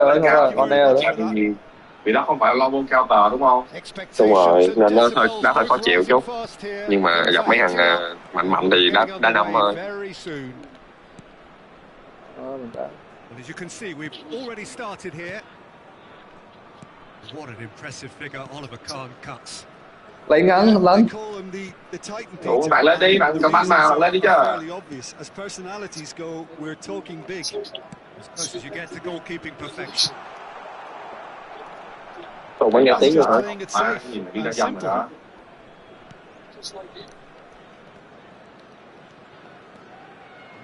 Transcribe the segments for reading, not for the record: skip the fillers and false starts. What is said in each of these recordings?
Lên cao con đây rồi đó. vì đó không phải là low ball counter đúng không? Đúng rồi, nên nó hơi khó chịu chút. Nhưng mà gặp mấy thằng mạnh mạnh thì đá năm thôi. Well, as you can see, we've already started here. What an impressive figure Oliver Kahn cuts. Lấy ngắn lớn. Ủa, bạn lên đi, bạn cầm banh mà, bạn lên đi chứ. As personalities go, we're talking big. As close as you get to goalkeeping perfection. Còn bắn nghe tiếng nữa hả? Nhìn mà đi ra dâm rồi đó.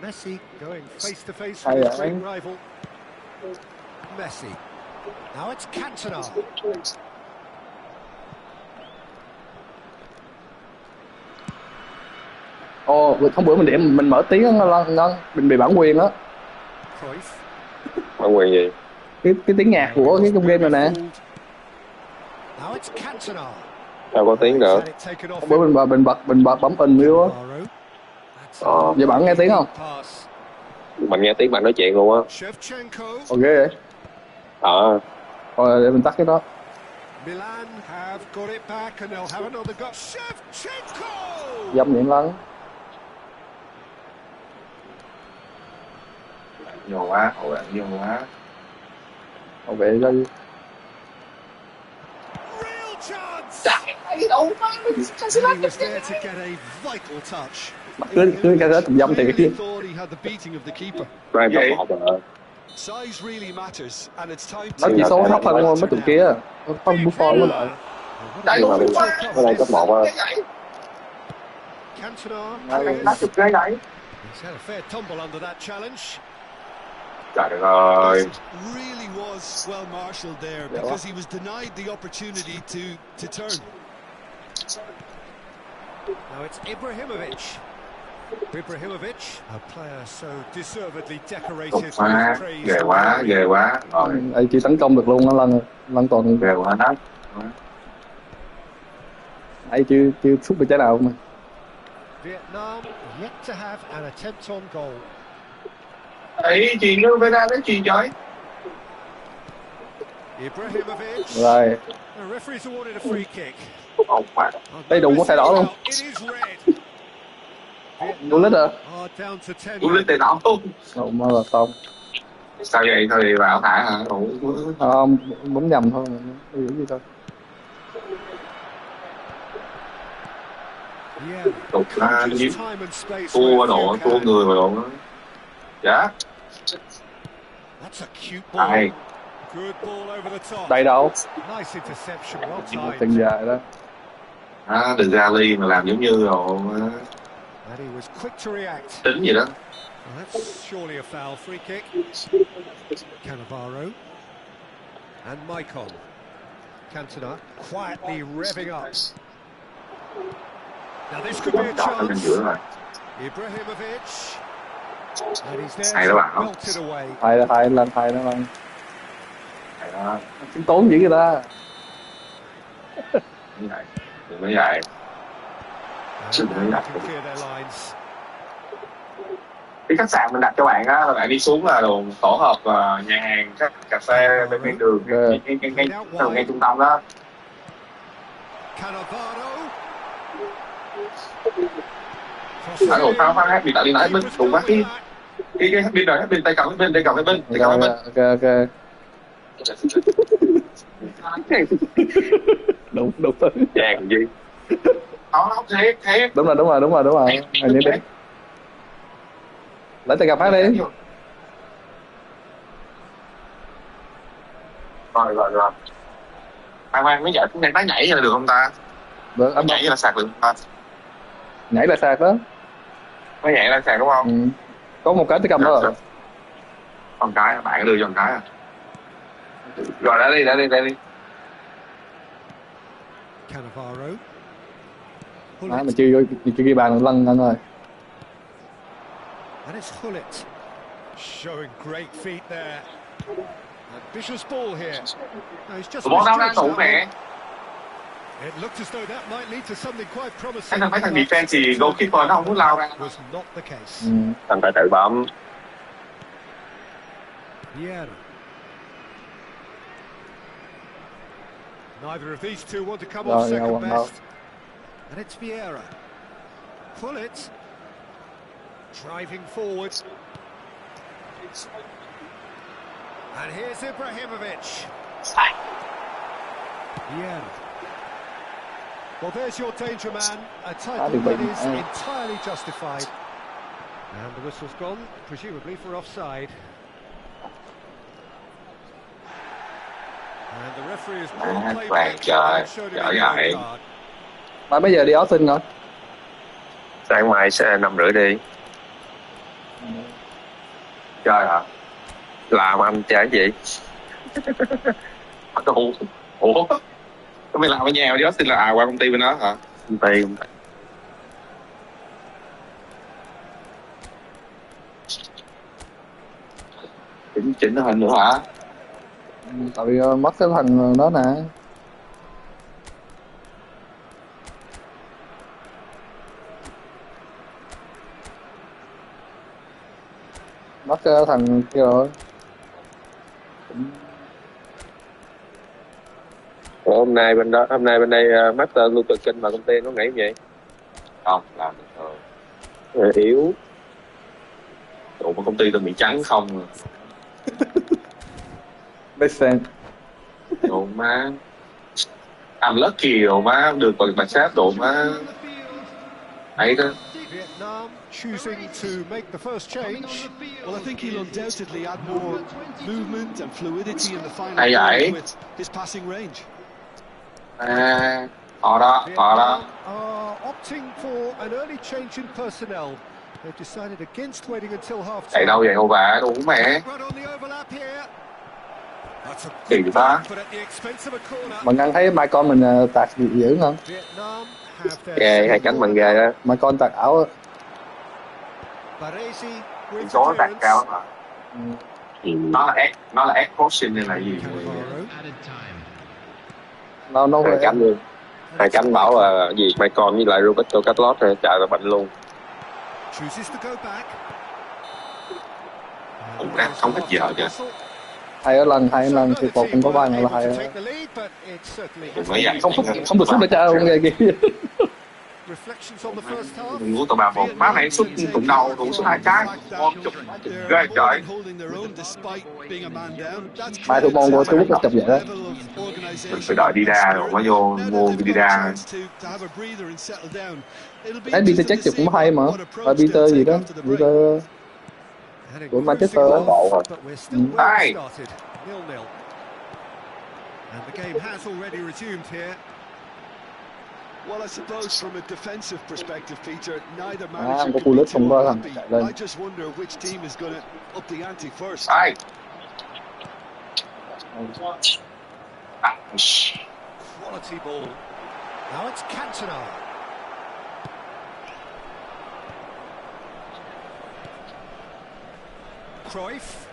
Messi going face to face with his great rival. Messi. Now it's Cantona. Ồ, hôm bữa mình mở tiếng ngon, mình bị bản quyền á. Bản quyền gì? Cái tiếng nhạc của cái trong game này nè. Đâu có tiếng nữa. Hôm bữa mình bấm in vô á. Vậy bạn nghe tiếng không? Mình nghe tiếng bạn nói chuyện luôn á. Ok vậy. Rồi để mình tắt cái đó. Milan have got it back and they'll have another go. Shevchenko! Dâm miệng lắm. Nhiều quá, hậu vệ nhiều quá. Hậu vệ ra đi. Real chance! He was there to get a vital touch. Cứ cái đó tùm dâm thiệt chứ. Ryan top 1 rồi. Nó chỉ số thấp hơn mấy tụi kia. Nó không Buffon mới lại. Nhưng mà cái này top 1 á. Nó chụp ghế đấy. Trời đất ơi. Really was well marshaled there because he was denied the opportunity to turn. Now it's Ibrahimovic. Ibrahimovic, a player so deservedly decorated. Ghê quá. Ấy chỉ tấn công được luôn nó lăn toàn. Ghê quá đó. Ấy chưa xúc được trái nào mà. Vietnam yet to have an attempt on goal. Ấy chuyền nó về ra đến chuyền trời. Ibrahimovic. Rồi. The referee's awarded a free kick. Đây đụng có thay đỏ luôn. Đu lít à? Đu lít tay đỏ luôn. Mà là không. Sao vậy? Thôi thì vào thả hả? Không, bấm nhầm thôi. Hiểu gì thôi. Tục ra dính. Tua người mà độ. Dạ. Đây. Đây đâu? Chân dài đó. Đừng ra ly mà làm giống như rồi. Tính gì đó. That's surely a foul. Free kick. Cannavaro and Maicon. Cantona quietly revving up. Now this could be a chance. Ibrahimovic. And he's there to melt it away. Hai lần. Chính tốn dữ người ta. Đừng nói vậy. Cái khách sạn mình đặt cho bạn á là bạn đi xuống là đường tổ hợp nhà hàng các cà phê bên ven đường ngay trung tâm đó. Thao hát bị tạo đi nãy bên đụng quá cái hết pin rồi, hết pin tay cầm cái bên. Ok. Đúng Chàng gì? Nó thiệt. Đúng rồi. Hình như đấy. Lấy tay cầm phát đi. Rồi. Khoan mới giải cũng đang nhảy là được không ta? Được, anh nhảy là sạc được không ta? Nhảy là sạc đó. Nó nhảy là sạc đúng không? Có một cái tay cầm đó rồi. Con cái, bạn đưa cho con cái à? Rồi đã đi. Cannavaro. Mình chưa ghi bàn lăn anh ơi. And it's Hullet showing great feet there. Ambitious ball here. No, he's just bóng đâu đang tụ mẹ. It looked as though that might lead to something quite promising. Mấy thằng defense thì goalkeeper nó không muốn lao ra. Was not the case. Thằng phải tự bấm. Vieira. Neither of these two want to come Rồi, off second quần đâu. best. And it's Vieira. Pull it. Driving forward. And here's Ibrahimovic. Vieira. Well, there's your danger man. A tackle that is entirely justified. And the whistle's gone, presumably for offside. And the referee has pulled play back and showed him a yellow card. Mai mấy giờ đi Austin rồi? Sáng mai sẽ 5:30 đi. Chơi hả? Làm anh chơi gì? Ủa? Có mày làm ở nhà đi Austin là qua công ty bên đó hả? Công ty. Chỉnh hình nữa hả? Tại vì mất cái thằng đó nè. Mất cái thằng kia rồi. Ủa, hôm nay bên đây Master Luther King mà công ty nó nghĩ vậy? Không, làm được rồi. Yếu. Ủa mà công ty tôi bị trắng không à? Make sense. Đồ má. I'm lucky đồ má, được bà sếp đồ má. Ấy đó. Vietnam choosing to make the first change. Well, I think he'll undoubtedly add more movement and fluidity in the final Ai vậy? with his passing range. À, họ đó. Vietnam are opting for an early change in personnel. They've decided against waiting until half Chạy time. đâu vậy cô bà, đủ mẹ. Right on the overlap here. That's a Kỳ good ta. but at the expense of a corner. Mình ăn thấy mai con mình tạt dữ không? Vietnam have their Ghê, hai cánh bằng ghê đó. Mai con tạt áo á. Baresi with Số đạt cao clearance. lắm hả? Ừ. Nó là X crossing hay là gì? Nó Hai cánh luôn. Hai cánh bảo là gì Maicon với lại Roberto Carlos chạy là bệnh luôn. Chooses to go back. Cũng đang không hết giờ kìa. hai lần thì một không có ba là hai. Đừng nói vậy. Không được xuất để chơi không nghe kia. Đừng ngủ tụi bà một má này xuất tụng đầu tụng xuất 2 trái. Ngon chục ghê trời. Mai tụi mong vô Trung Quốc chụp vậy đó. Mình phải đợi đi ra rồi mới vô mua đi ra. Cái Peter chắc chụp cũng hay mà. Và Peter gì đó, Peter của Manchester đó. Ai? And the game has already resumed here. Well, I suppose from a defensive perspective, Peter, neither có manager cú can be lướt không too có thằng happy. chạy lên. I just wonder which team is going to up the ante first. Ai? Quality ball. Now it's Cantona. Cruyff.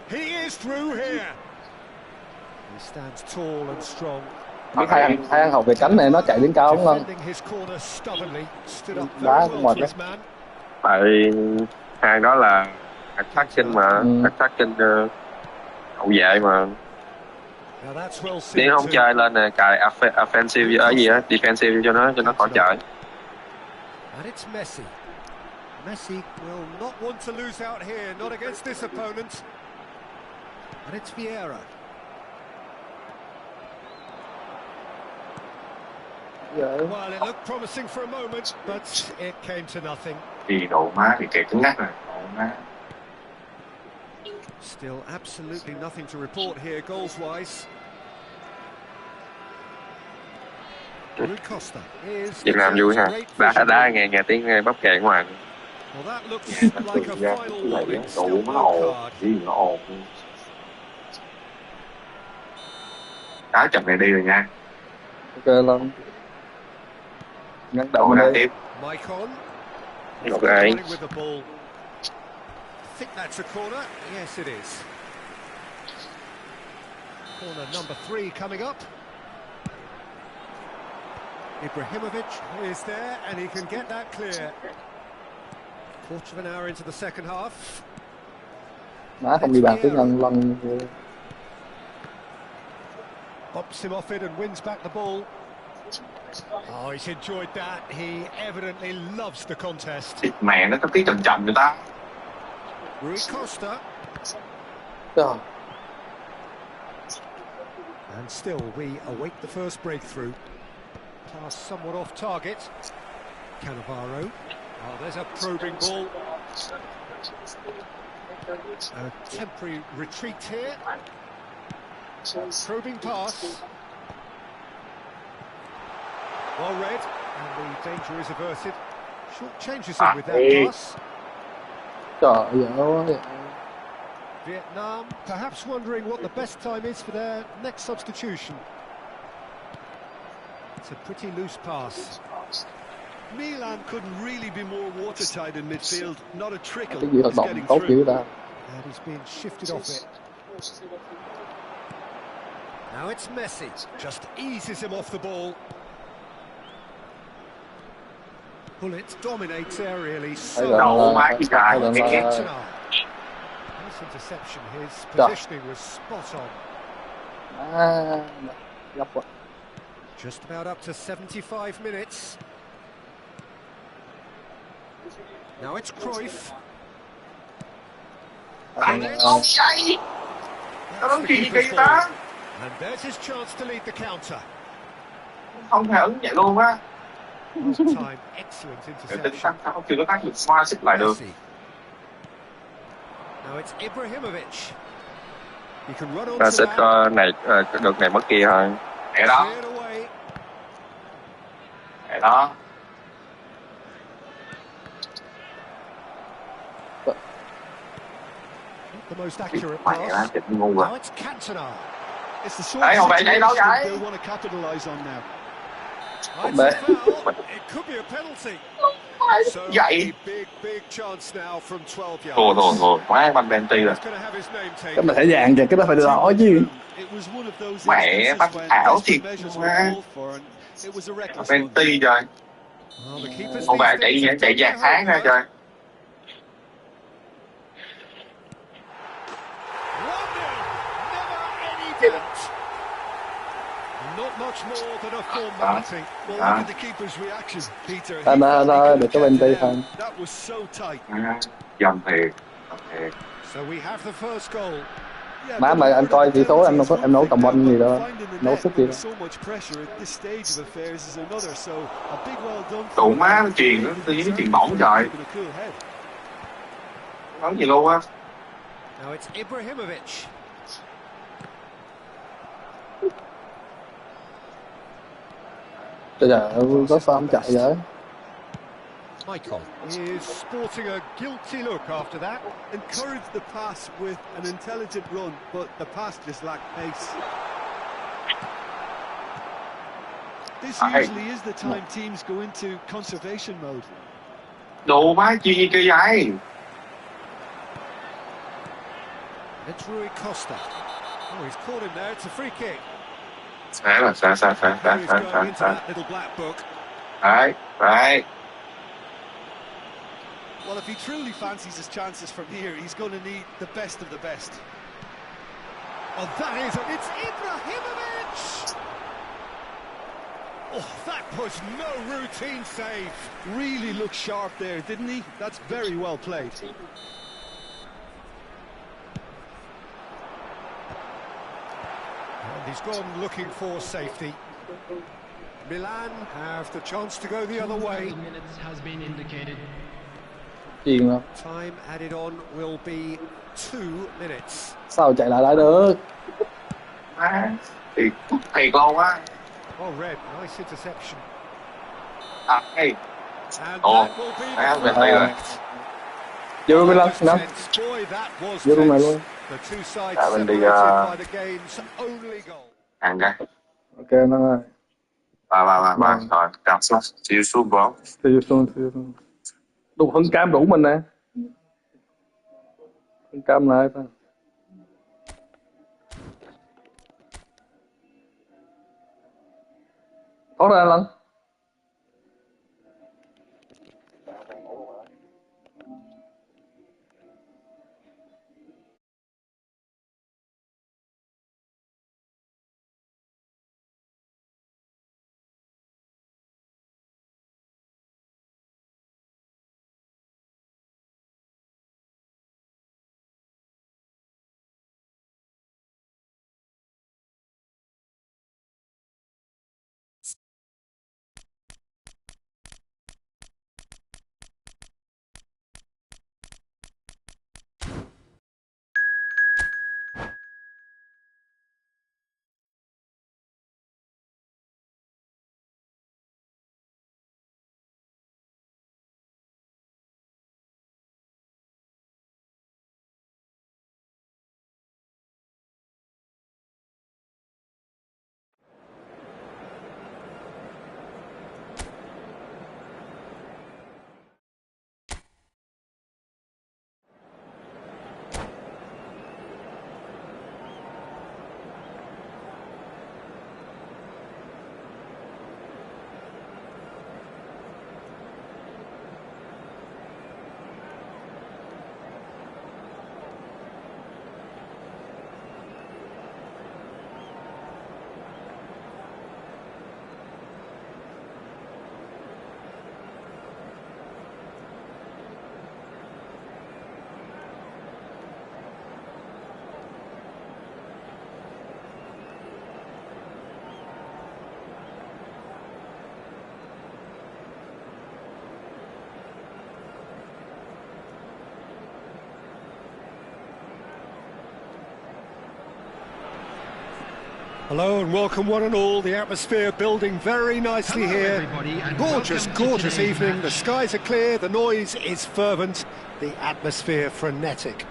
He is through here. He stands tall and strong. Biết hai thằng học về cánh này nó chạy đến cao không ngon. Defending his corner stubbornly. Stood up Đá very cũng well mệt for his man. Tại hai đó là attacking mà, attacking hậu vệ mà. Now that's well seen Nếu không too. chơi lên cài offensive ở gì á, defensive cho nó khỏi chạy. And it's Messi. Messi will not want to lose out here, not against this opponent. And it's Vieira. Well, it looked promising for a moment, but it came to nothing. Thì độ má thì kẹt cứng ngắc rồi. Độ má. Still absolutely nothing to report here, goals-wise. Rui Costa is Việt Nam vui ha. Đá nghe tiếng bóp kèn ngoài. Well, that looks like a final warning. Still Độ má no ồn. card. Gì nó ồn. Đá chậm này đi rồi nha. Ok lắm. Ngắn Độ động ra đi. tiếp. Maicon. Ok. Running with the ball. I think that's a corner. Yes, it is. Corner number 3 coming up. Ibrahimovic is there, and he can get that clear. Quarter of an hour into the second half. Má không đi bàn tiếng Anh lần. Bops him off it and wins back the ball. Oh, he's enjoyed that. He evidently loves the contest. Mẹ nó có tí chậm chậm người ta. Rui Costa. Trời. And still, we await the first breakthrough. Pass somewhat off target. Cannavaro. Oh, there's a probing ball. A temporary retreat here. Probing pass. Well read, and the danger is averted. Short changes him with that pass. Trời ơi. Vietnam perhaps wondering what the best time is for their next substitution. It's a pretty loose pass. Milan couldn't really be more watertight in midfield. Not a trickle. Cái gì hoạt It's động getting tốt through. dữ ta. And he's been shifted off it. Now it's Messi. Just eases him off the ball. Bullet dominates aerially. So Đâu má cái trái. Cantona. Nice interception. His positioning was spot on. Gấp quá. Just about up to 75 minutes. Now it's Cruyff. Đánh không chạy. Nó That's the kỳ keeper's ta. ball. And there's his chance to lead the counter. Không thể ứng vậy luôn á. Time, excellent Tính interception. không chưa có tác được xoa xích lại được. Messi. Now it's Ibrahimovic. He can run Ra onto xích that. có này được này mất kia thôi. Để đó. Cleared away. Để đó. Not the most accurate Mẹ nó pass. chịu ngu rồi. Now it's Cantona. It's the sort Hey, of không phải đấy đâu situation vậy? they'll want to capitalise on now. It's a foul. It could be a penalty. So Vậy. a big chance now from 12 yards. Thua. Quá Van Benty rồi. He's going to have his name Cái taken. mà thẻ vàng kìa, cái đó phải đỏ chứ. It was one of those Mẹ, instances bắt when ảo desperate thiệt measures quá. were called for and it was a reckless one. Benty rồi. Well, the keepers Ông bà these days chạy have chạy done vàng their tháng ra homework. trời. 1-0. Never any doubt. Not much more than a formality. Well, look at the keeper's reaction, Peter. He Thôi felt he để could cho have Benty kept it thôi. out. That was so tight. Dầm thiệt. Thiệt. So we have the first goal. Yeah, Má but mà the anh word coi of tỷ số em penalty is em nấu one cầm thing, banh gì but đâu, finding the nấu net sức gì under đâu. so much pressure at this stage of affairs is another. So a big well done. Tụ for má them. nó truyền nó tự nhiên nó truyền bổng Certainly trời. keeping a cool head. Bóng gì luôn á. Now it's Ibrahimovic. Trời ơi, có sao không chạy vậy? Michael is sporting a guilty look after that. Encouraged the pass with an intelligent run, but the pass just lacked pace. This Hey. usually is the time teams go into conservation mode. Đồ má chi kỳ vậy. It's Rui Costa. Oh, he's caught him there. It's a free kick. Xa. He's going into that little black book. Đấy. Well, if he truly fancies his chances from here, he's going to need the best of the best. Oh, it's Ibrahimovic! Oh, that was no routine save. Really looked sharp there, didn't he? That's very well played. And he's gone looking for safety. Milan have the chance to go the other way. Minutes has been indicated. Chuyền không? Time added on will be 2 minutes. Sao chạy lại được? Má. Thiệt luôn á. Oh, Red, nice interception. Hey. And Oh, that will be I the have been there. Vô 15 năm. Boy, that was Vô luôn này tense. luôn. The two sides Dạ, bên đi, separated by the game's only goal. Ăn cái. Ok nó ơi. Và. Rồi, cảm xúc. See you soon, bro. See you soon. Đủ Hưng Cam đủ mình nè. Hưng Cam lại ta. Thoát ra lần. Hello and welcome one and all. The atmosphere building very nicely here. Gorgeous, gorgeous evening. The skies are clear, the noise is fervent, the atmosphere frenetic.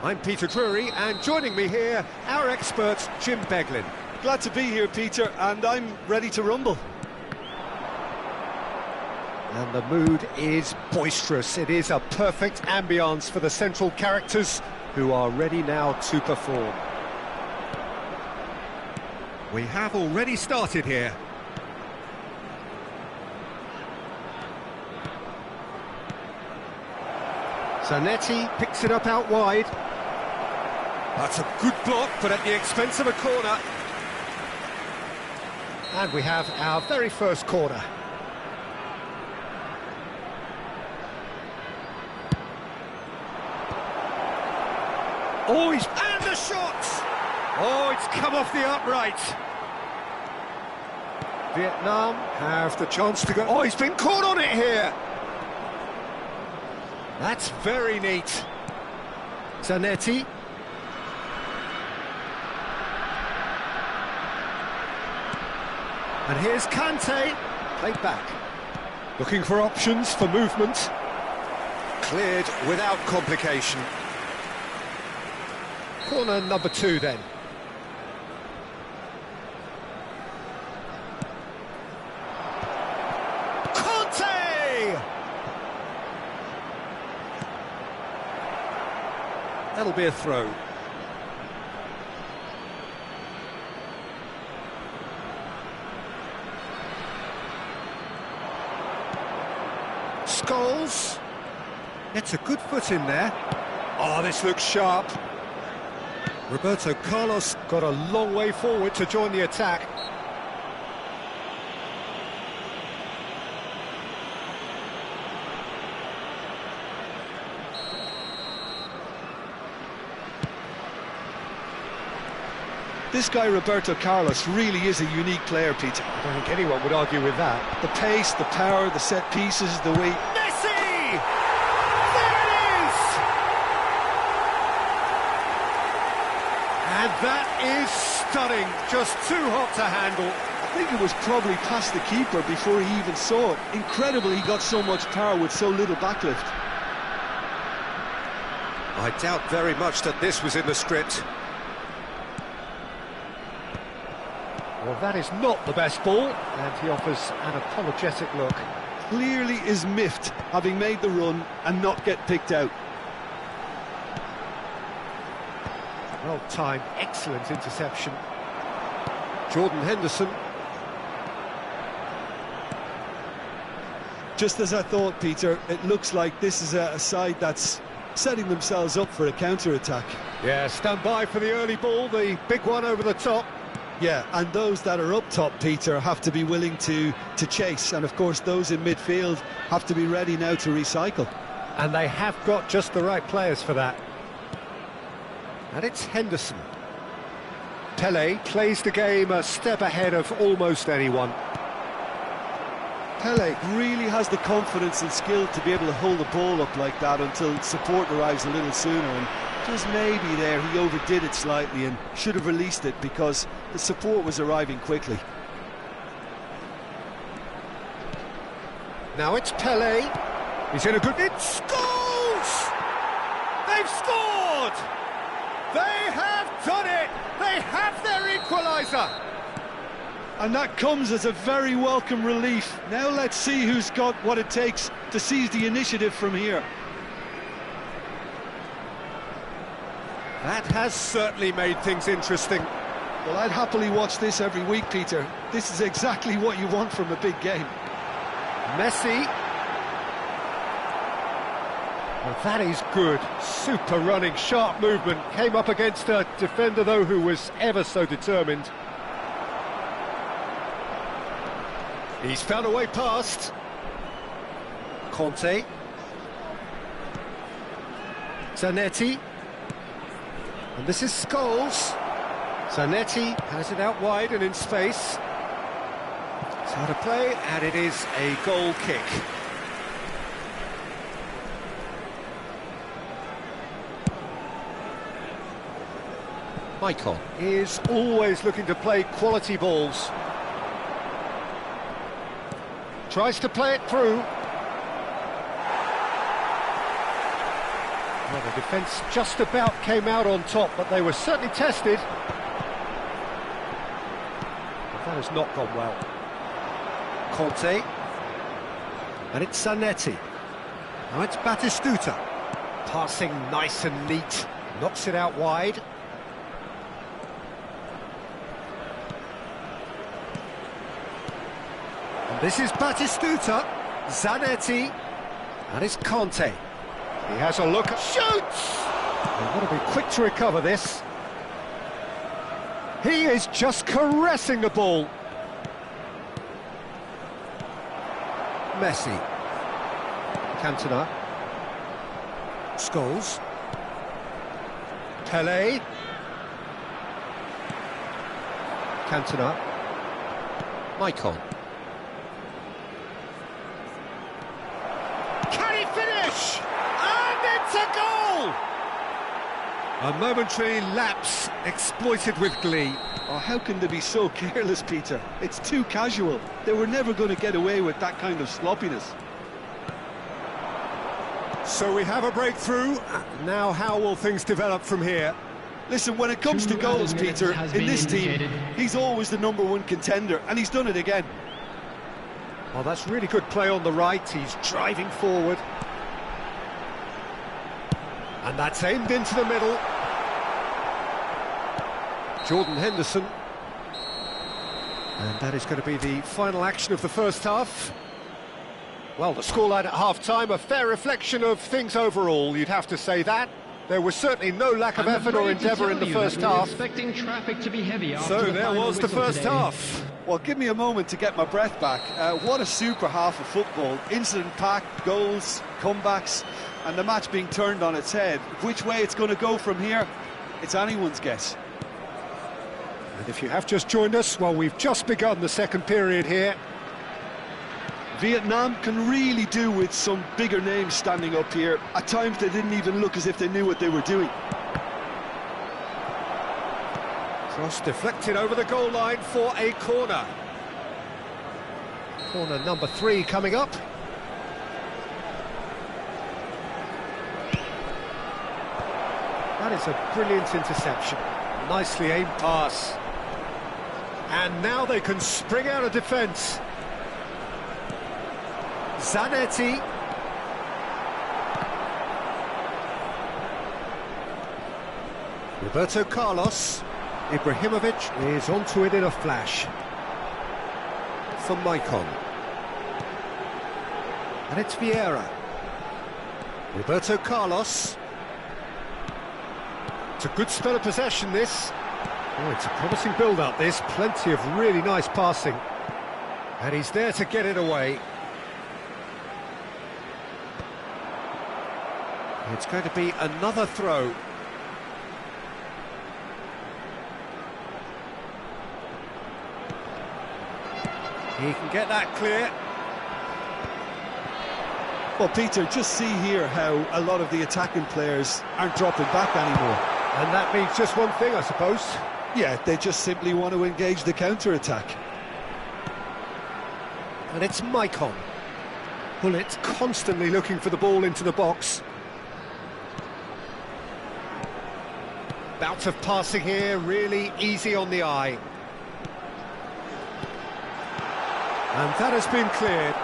I'm Peter Drury, and joining me here, our expert, Jim Beglin. Glad to be here, Peter, and I'm ready to rumble. And the mood is boisterous. It is a perfect ambience for the central characters who are ready now to perform. We have already started here. Zanetti picks it up out wide. That's a good block, but at the expense of a corner. And we have our very first corner. Oh, and the shot! Oh, it's come off the upright. Vietnam have the chance to go. Oh, he's been caught on it here. That's very neat. Zanetti. And here's Kante. Played back. Looking for options for movement. Cleared without complication. Corner number 2 then. Kante! That'll be a throw. Scholes gets a good foot in there. Oh, this looks sharp. Roberto Carlos got a long way forward to join the attack. This guy, Roberto Carlos, really is a unique player, Peter. I don't think anyone would argue with that. The pace, the power, the set pieces, the way... Messi! There it is! And that is stunning. Just too hot to handle. I think it was probably past the keeper before he even saw it. Incredible he got so much power with so little backlift. I doubt very much that this was in the script. Well, that is not the best ball, and he offers an apologetic look. Clearly is miffed, having made the run and not get picked out. Well-timed, excellent interception. Jordan Henderson. Just as I thought, Peter, it looks like this is a side that's setting themselves up for a counter-attack. Yeah, stand by for the early ball, the big one over the top. Yeah, and those that are up top, Peter, have to be willing to chase. And, of course, those in midfield have to be ready now to recycle. And they have got just the right players for that. And it's Henderson. Pele plays the game a step ahead of almost anyone. Pele really has the confidence and skill to be able to hold the ball up like that until support arrives a little sooner. And just maybe there he overdid it slightly and should have released it because the support was arriving quickly. Now it's Pele. He's in a good... It scores! They've scored! They have done it! They have their equaliser! And that comes as a very welcome relief. Now let's see who's got what it takes to seize the initiative from here. That has certainly made things interesting. Well, I'd happily watch this every week, Peter. This is exactly what you want from a big game. Messi. Well, that is good. Super running, sharp movement. Came up against a defender, though, who was ever so determined. He's found a way past. Kante. Zanetti. And this is Scholes. Zanetti has it out wide and in space. It's how to play, and it is a goal kick. Maicon is always looking to play quality balls. Tries to play it through. Well, the defence just about came out on top, but they were certainly tested. But that has not gone well. Conte. And it's Zanetti. Now it's Batistuta. Passing nice and neat. Knocks it out wide. And this is Batistuta. Zanetti. And it's Conte. He has a look. Shoots! They've got to be quick to recover this. He is just caressing the ball. Messi. Cantona. Scholes. Pelé. Cantona. Maicon. Can he finish? And it's a goal! A momentary lapse exploited with glee. Oh, how can they be so careless, Peter? It's too casual. They were never going to get away with that kind of sloppiness. So we have a breakthrough. Now how will things develop from here? Listen, when it comes to goals, Peter, in this team, he's always the #1 contender, and he's done it again. Well, that's really good play on the right. He's driving forward. And that's aimed into the middle. Jordan Henderson. And that is going to be the final action of the first half. Well, the scoreline at half-time, a fair reflection of things overall, you'd have to say that. There was certainly no lack of effort or endeavour in the first half. So there was the first half. Well, give me a moment to get my breath back. What a super half of football. Incident-packed, goals, comebacks, and the match being turned on its head. Which way it's going to go from here, it's anyone's guess. And if you have just joined us, well, we've just begun the second period here. Vietnam can really do with some bigger names standing up here. At times they didn't even look as if they knew what they were doing. Cross deflected over the goal line for a corner. Corner number 3 coming up. That is a brilliant interception. Nicely aimed pass. And now they can spring out of defence. Zanetti. Roberto Carlos. Ibrahimovic is onto it in a flash. For Maicon. And it's Vieira. Roberto Carlos. It's a good spell of possession, this. Oh, it's a promising build-up, this. Plenty of really nice passing. And he's there to get it away. It's going to be another throw. He can get that clear. Well, Peter, just see here how a lot of the attacking players aren't dropping back anymore. And that means just one thing, I suppose. Yeah, they just simply want to engage the counter-attack. And it's Maicon. Bullet constantly looking for the ball into the box. Bout of passing here, really easy on the eye. And that has been cleared.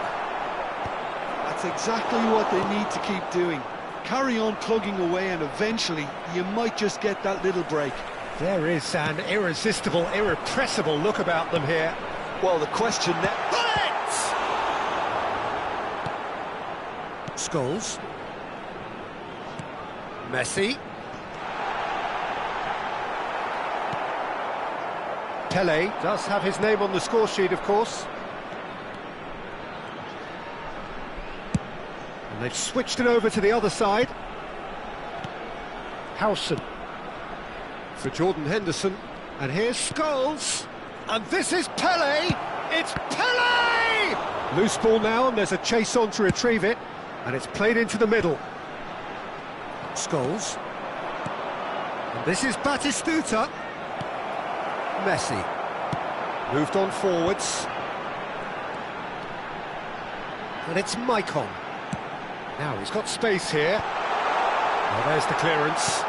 That's exactly what they need to keep doing. Carry on plugging away and eventually you might just get that little break. There is an irresistible, irrepressible look about them here. Well, the question now... Bullet! Scholes. Messi. Pelé does have his name on the score sheet, of course. And they've switched it over to the other side. Howson for Jordan Henderson. And here's Scholes. And this is Pelé. It's Pelé! Loose ball now, and there's a chase on to retrieve it. And it's played into the middle. Scholes. And this is Batistuta. Messi. Moved on forwards. And it's Maicon. Now he's got space here. Well, there's the clearance.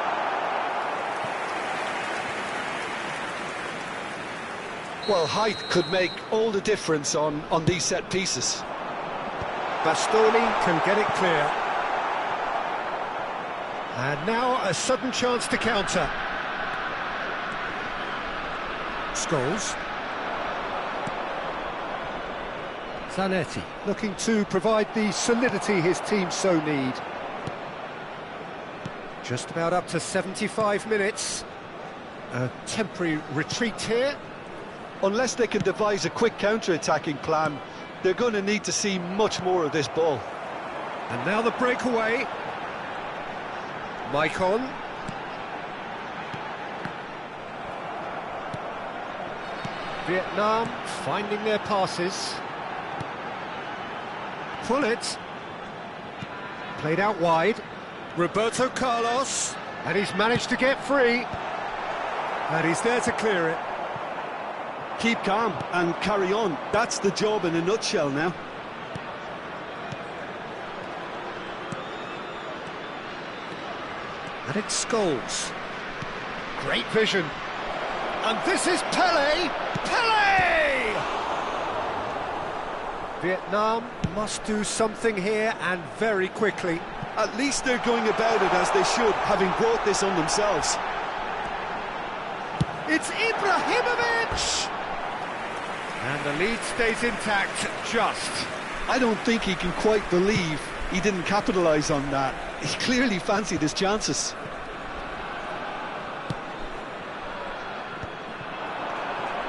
Well, height could make all the difference on these set pieces. Bastoni can get it clear. And now a sudden chance to counter. Scholes. Zanetti looking to provide the solidity his team so need. Just about up to 75 minutes. A temporary retreat here. Unless they can devise a quick counter-attacking plan, they're going to need to see much more of this ball. And now the breakaway. Maicon. Vietnam finding their passes. Pullet. Played out wide. Roberto Carlos. And he's managed to get free. And he's there to clear it. Keep calm and carry on. That's the job in a nutshell now. And it's Scholes. Great vision. And this is Pele! Pele! Vietnam must do something here, and very quickly. At least they're going about it as they should, having brought this on themselves. It's Ibrahimovic! And the lead stays intact, just. I don't think he can quite believe he didn't capitalise on that. He clearly fancied his chances.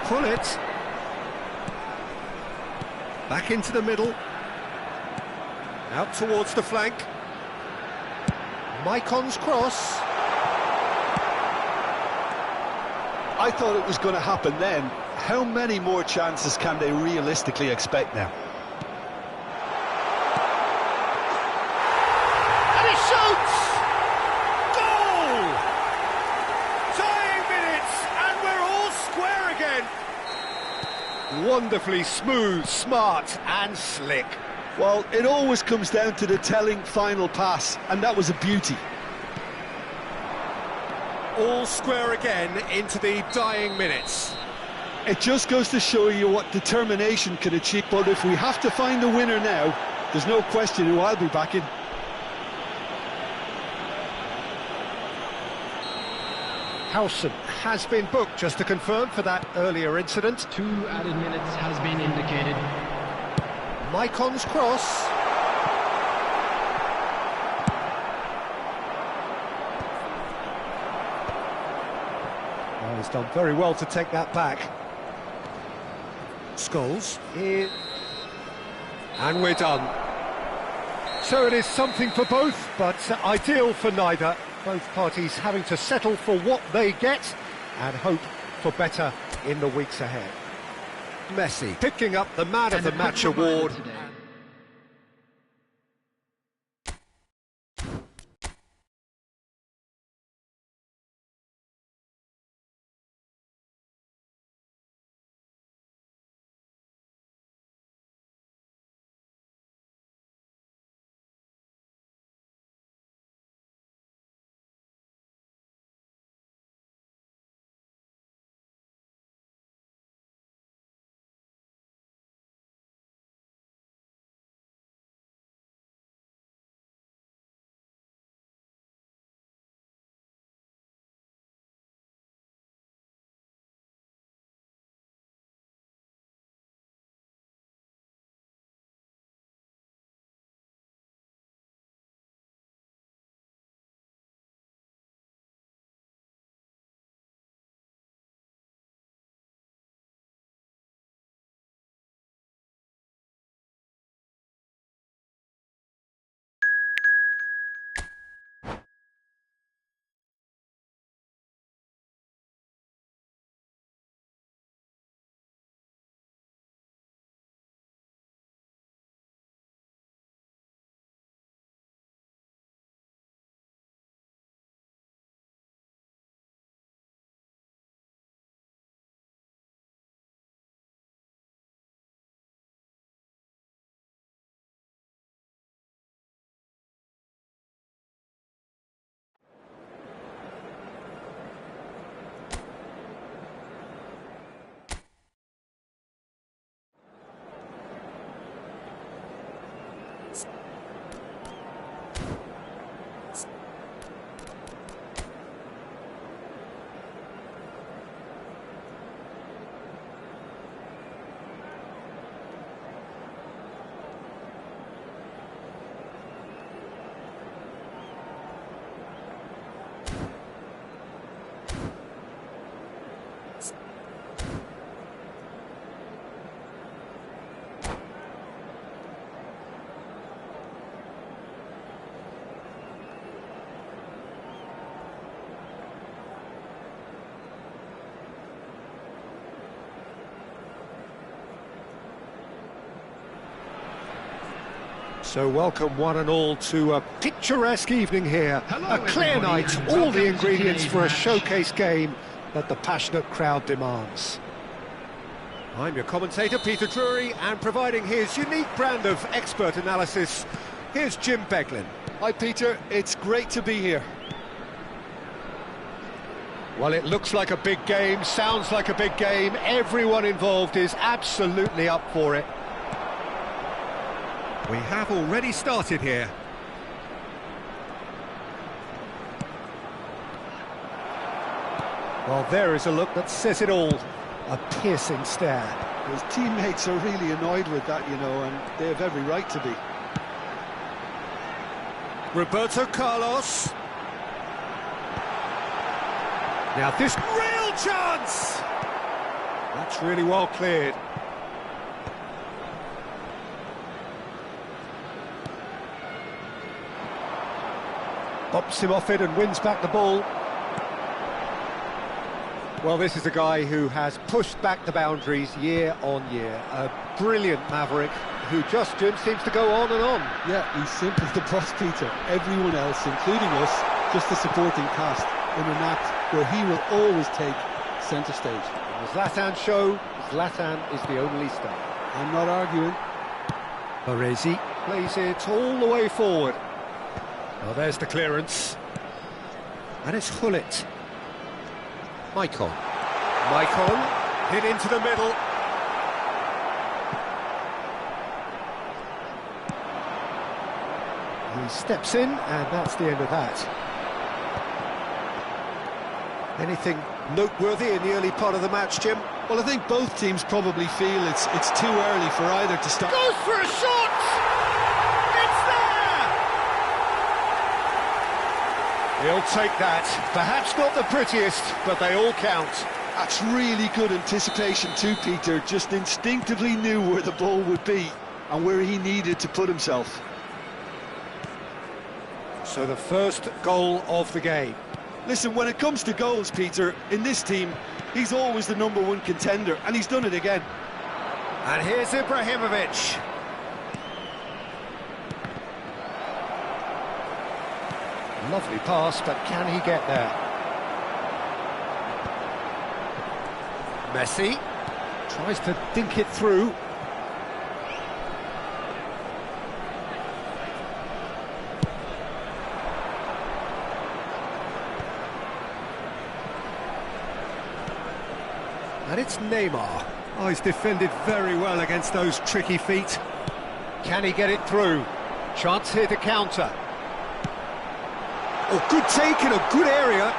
Pullet. Back into the middle. Out towards the flank. Maicon's cross. I thought it was going to happen then. How many more chances can they realistically expect now? And he shoots! Goal! Dying minutes, and we're all square again. Wonderfully smooth, smart, and slick. Well, it always comes down to the telling final pass, and that was a beauty. All square again into the dying minutes. It just goes to show you what determination can achieve. But if we have to find the winner now, there's no question who I'll be backing. Howson has been booked, just to confirm, for that earlier incident. 2 added minutes has been indicated. Maicon's cross. Oh, he's done very well to take that back. Scholes. And we're done. So it is something for both, but ideal for neither. Both parties having to settle for what they get and hope for better in the weeks ahead. Messi picking up the Man of the Match award. So welcome one and all to a picturesque evening here. A clear night, all the ingredients for a showcase game that the passionate crowd demands. I'm your commentator, Peter Drury, and providing his unique brand of expert analysis, here's Jim Beglin. Hi Peter, it's great to be here. Well, it looks like a big game, sounds like a big game. Everyone involved is absolutely up for it. We have already started here. Well, there is a look that says it all. A piercing stare. His teammates are really annoyed with that, you know, and they have every right to be. Roberto Carlos. Now this real chance! That's really well cleared. Bops him off it and wins back the ball. Well, this is a guy who has pushed back the boundaries year on year. A brilliant maverick who just, Jim, seems to go on and on. Yeah, he's simply the boss, Peter. Everyone else, including us, just a supporting cast in an act where he will always take centre stage. In the Zlatan show, Zlatan is the only star. I'm not arguing. Baresi plays it all the way forward. Well, there's the clearance. And it's Hullet. Maicon hit into the middle. He steps in, and that's the end of that. Anything noteworthy in the early part of the match, Jim? Well, I think both teams probably feel it's too early for either to start. Goes for a shot! It's there! He'll take that. Perhaps not the prettiest, but they all count. That's really good anticipation too, Peter. Just instinctively knew where the ball would be and where he needed to put himself. So the first goal of the game. Listen, when it comes to goals, Peter, in this team, he's always the #1 contender, and he's done it again. And here's Ibrahimovic. Lovely pass, but can he get there? Messi tries to dink it through. And it's Neymar. Oh, he's defended very well against those tricky feet. Can he get it through? Chance here to counter. Oh, good take in a good area.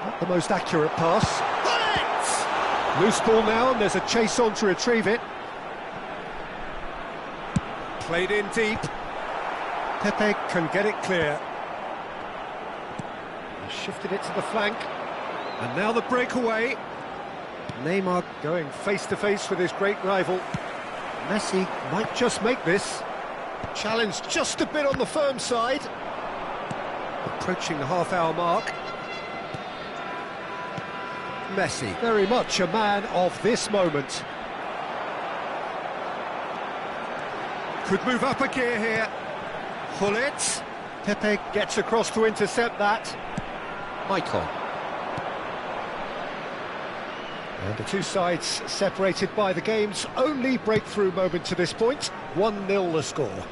Not the most accurate pass. Loose ball now, and there's a chase on to retrieve it. Played in deep. Pepe can get it clear. He shifted it to the flank. And now the breakaway. Neymar going face-to-face with his great rival. Messi might just make this. Challenge just a bit on the firm side. Approaching the half-hour mark. Messi, very much a man of this moment. Could move up a gear here. Hullet. Pepe gets across to intercept that. Maicon. And the two sides separated by the game's only breakthrough moment to this point. 1-0 the score.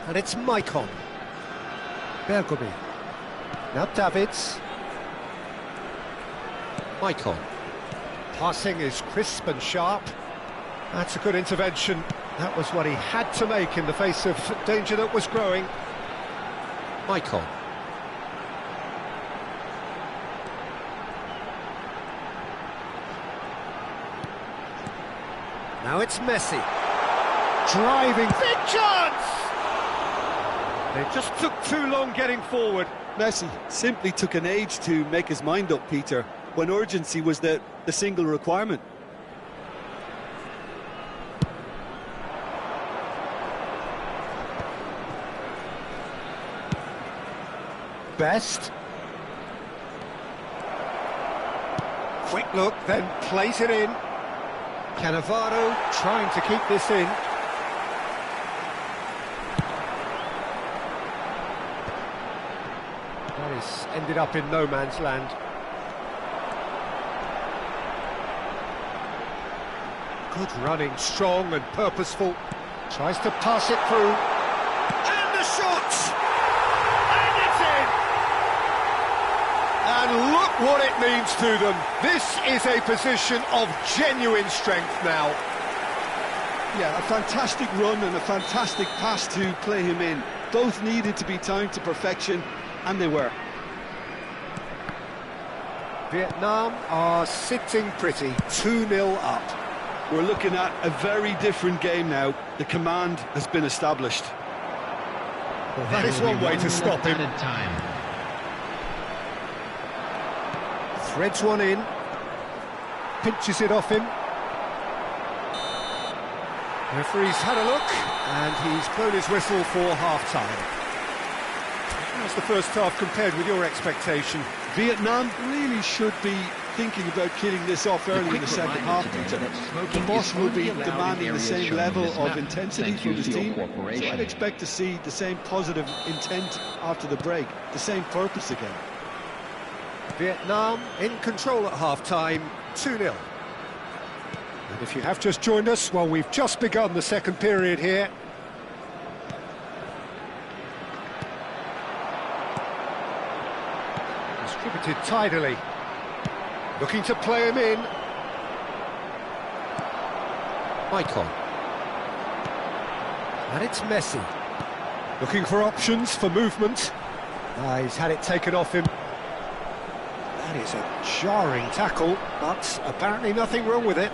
And it's Maicon. Bergomi. Now Davids. Maicon. Passing is crisp and sharp. That's a good intervention. That was what he had to make in the face of danger that was growing. Maicon. Now it's Messi. Driving. Big chance! They just took too long getting forward. Messi simply took an age to make his mind up, Peter, when urgency was the single requirement. Best. Quick look, then plays it in. Cannavaro trying to keep this in. That is ended up in no man's land. Good running, strong and purposeful. Tries to pass it through. And the shot! And it's in! And look what it means to them. This is a position of genuine strength now. Yeah, a fantastic run and a fantastic pass to play him in. Both needed to be timed to perfection, and they were. Vietnam are sitting pretty, 2-0 up. We're looking at a very different game now. The command has been established. Well, that is one way to stop him. Time. Threads one in. Pinches it off him. Referee's had a look, and he's blown his whistle for half-time. How's the first half compared with your expectation? Vietnam really should be thinking about killing this off early in the second half. The boss will be demanding the same level of intensity from his team, so I'd expect to see the same positive intent after the break, the same purpose again. Vietnam in control at half-time, 2-0. And if you have just joined us, well, we've just begun the second period here. Distributed tidily. Looking to play him in. Maicon. And it's Messi. Looking for options for movement. He's had it taken off him. That is a jarring tackle, but apparently nothing wrong with it.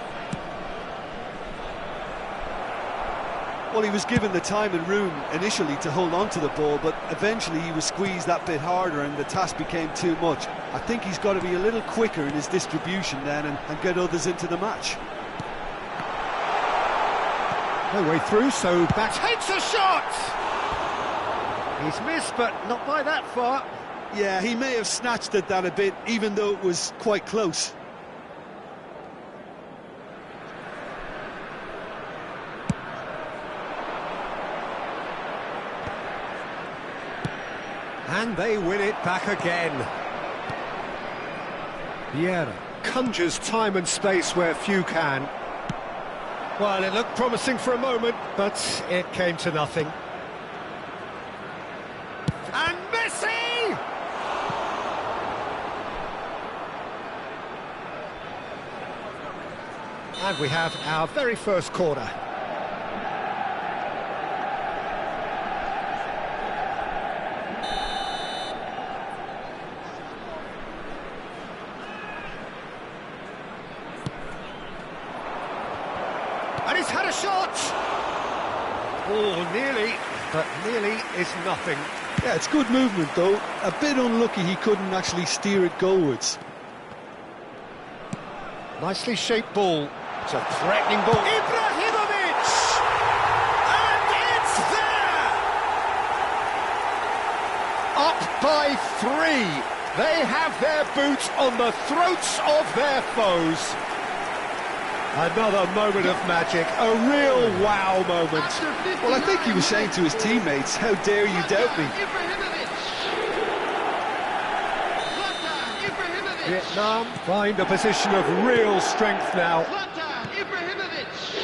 Well, he was given the time and room initially to hold on to the ball, but eventually he was squeezed that bit harder and the task became too much. I think he's got to be a little quicker in his distribution then and get others into the match. No way through, so back takes a shot! He's missed, but not by that far. Yeah, he may have snatched at that a bit, even though it was quite close. And they win it back again. Vieira conjures time and space where few can. Well, it looked promising for a moment, but it came to nothing. And Messi! And we have our very first corner. And he's had a shot! Oh, nearly, but nearly is nothing. Yeah, it's good movement though. A bit unlucky he couldn't actually steer it goalwards. Nicely shaped ball. It's a threatening ball. Ibrahimovic! And it's there! Up by 3. They have their boots on the throats of their foes. Another moment of magic, a real wow moment. Well, I think he was saying to his teammates, how dare you doubt me? Vietnam find a position of real strength now.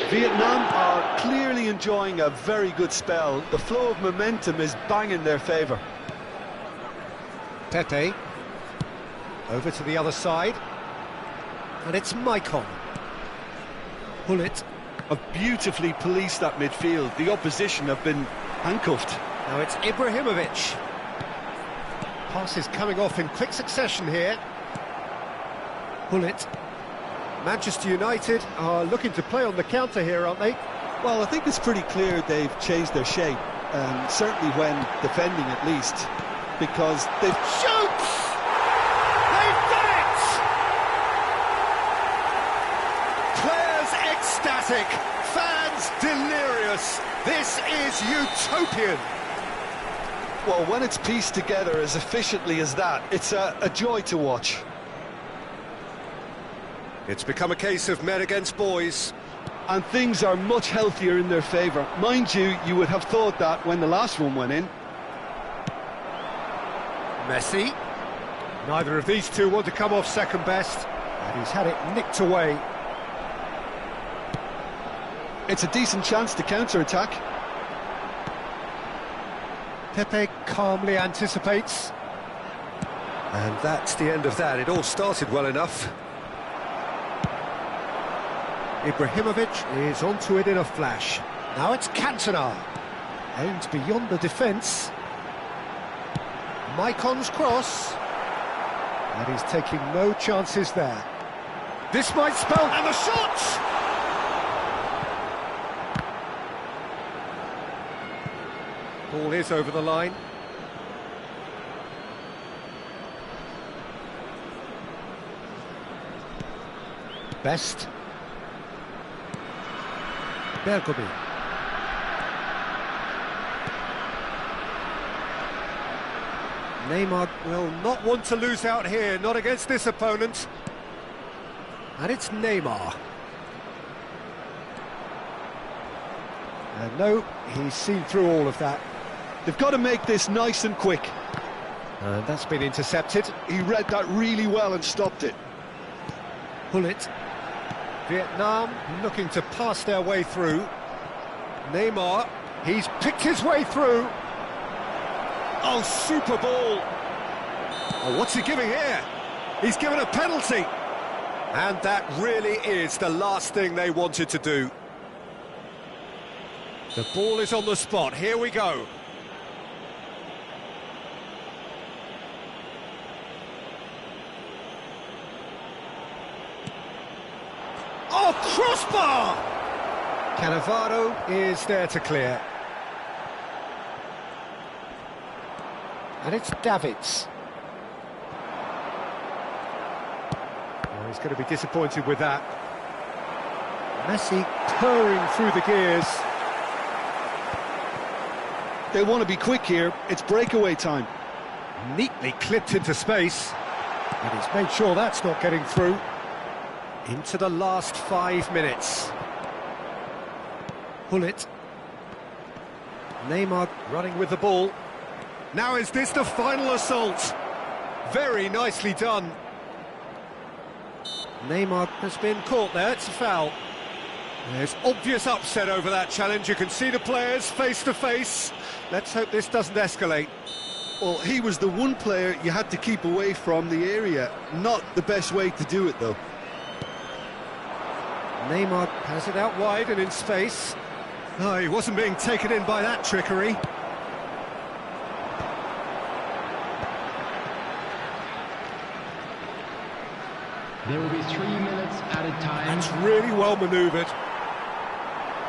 Vietnam are clearly enjoying a very good spell. The flow of momentum is bang in their favour. Pepe. Over to the other side. And it's Maicon. Hullet. Have beautifully policed that midfield. The opposition have been handcuffed. Now it's Ibrahimovic. Passes coming off in quick succession here. Hullet. Manchester United are looking to play on the counter here, aren't they? Well, I think it's pretty clear they've changed their shape, certainly when defending at least, because they've... Shoots! They've done it! Players ecstatic, fans delirious. This is utopian. Well, when it's pieced together as efficiently as that, it's a joy to watch. It's become a case of men against boys. And things are much healthier in their favour. Mind you, you would have thought that when the last one went in. Messi. Neither of these two want to come off second best, and he's had it nicked away. It's a decent chance to counter-attack. Pepe calmly anticipates. And that's the end of that. It all started well enough. Ibrahimovic is onto it in a flash. Now it's Cantona. Aimed beyond the defence. Maicon's cross. And he's taking no chances there. This might spell... And the shot! Ball is over the line. Best. Bergomi. Neymar will not want to lose out here, not against this opponent. And it's Neymar. And no, he's seen through all of that. They've got to make this nice and quick. And that's been intercepted. He read that really well and stopped it. Gullit. Vietnam looking to pass their way through. Neymar, he's picked his way through. Oh, super ball. Oh, what's he giving here? He's given a penalty. And that really is the last thing they wanted to do. The ball is on the spot. Here we go. Oh, crossbar! Cannavaro is there to clear. And it's Davids. Oh, he's going to be disappointed with that. Messi purring through the gears. They want to be quick here. It's breakaway time. Neatly clipped into space. And he's made sure that's not getting through. Into the last 5 minutes. Gullit. Neymar running with the ball. Now is this the final assault? Very nicely done. Neymar has been caught there, it's a foul. There's obvious upset over that challenge. You can see the players face to face. Let's hope this doesn't escalate. Well, he was the one player you had to keep away from the area. Not the best way to do it, though. Neymar has it out wide and in space. Oh, he wasn't being taken in by that trickery. There will be 3 minutes at a time. That's really well manoeuvred.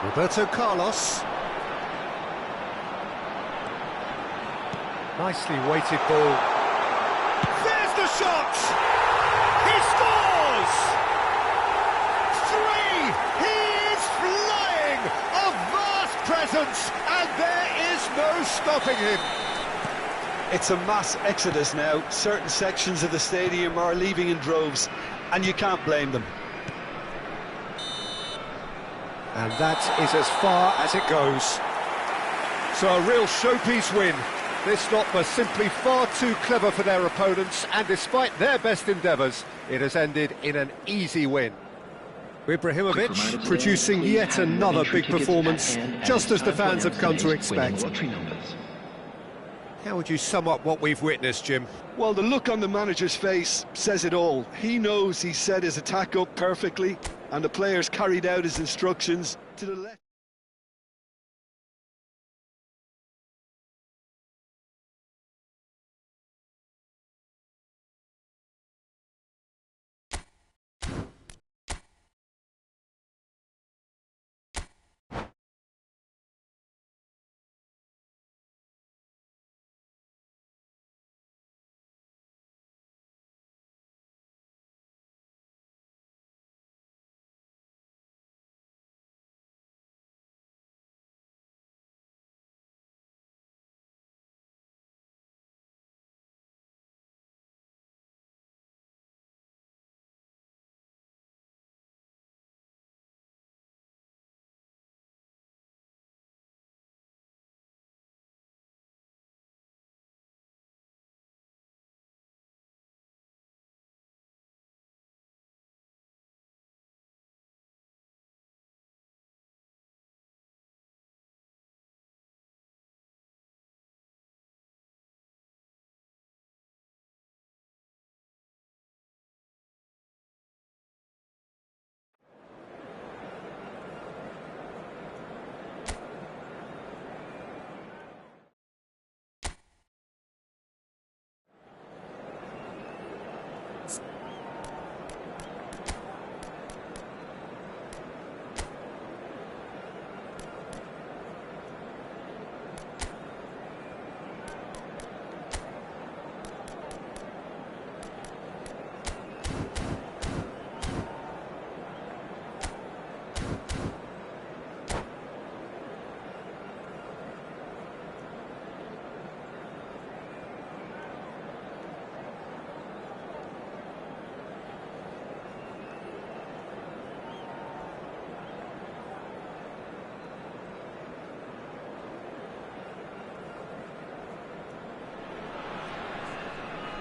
Roberto Carlos. Nicely weighted ball. There's the shot! He scores! 3! He is flying! A vast presence, and there is no stopping him. It's a mass exodus now. Certain sections of the stadium are leaving in droves, and you can't blame them. And that is as far as it goes. So a real showpiece win. This lot was simply far too clever for their opponents, and despite their best endeavours, it has ended in an easy win. Ibrahimovic producing yet another big performance, just as the fans have come to expect. How would you sum up what we've witnessed, Jim? Well, the look on the manager's face says it all. He knows he set his attack up perfectly, and the players carried out his instructions to the left.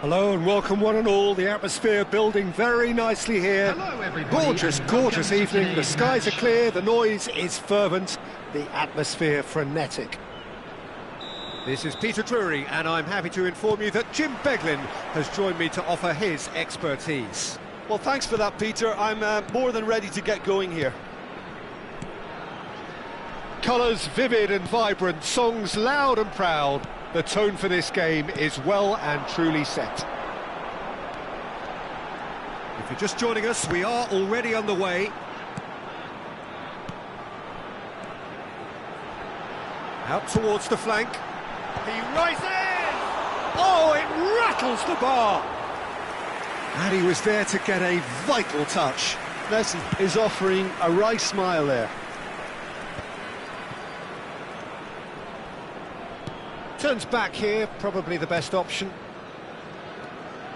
Hello and welcome one and all. The atmosphere building very nicely here. Hello, everybody. Gorgeous, gorgeous evening. The skies are clear, the noise is fervent, the atmosphere frenetic. This is Peter Drury, and I'm happy to inform you that Jim Beglin has joined me to offer his expertise. Well, thanks for that, Peter. I'm more than ready to get going here. Colours vivid and vibrant, songs loud and proud. The tone for this game is well and truly set. If you're just joining us, we are already underway. Out towards the flank. He rises! Oh, it rattles the bar! And he was there to get a vital touch. Messi is offering a wry smile there. Turns back here, probably the best option.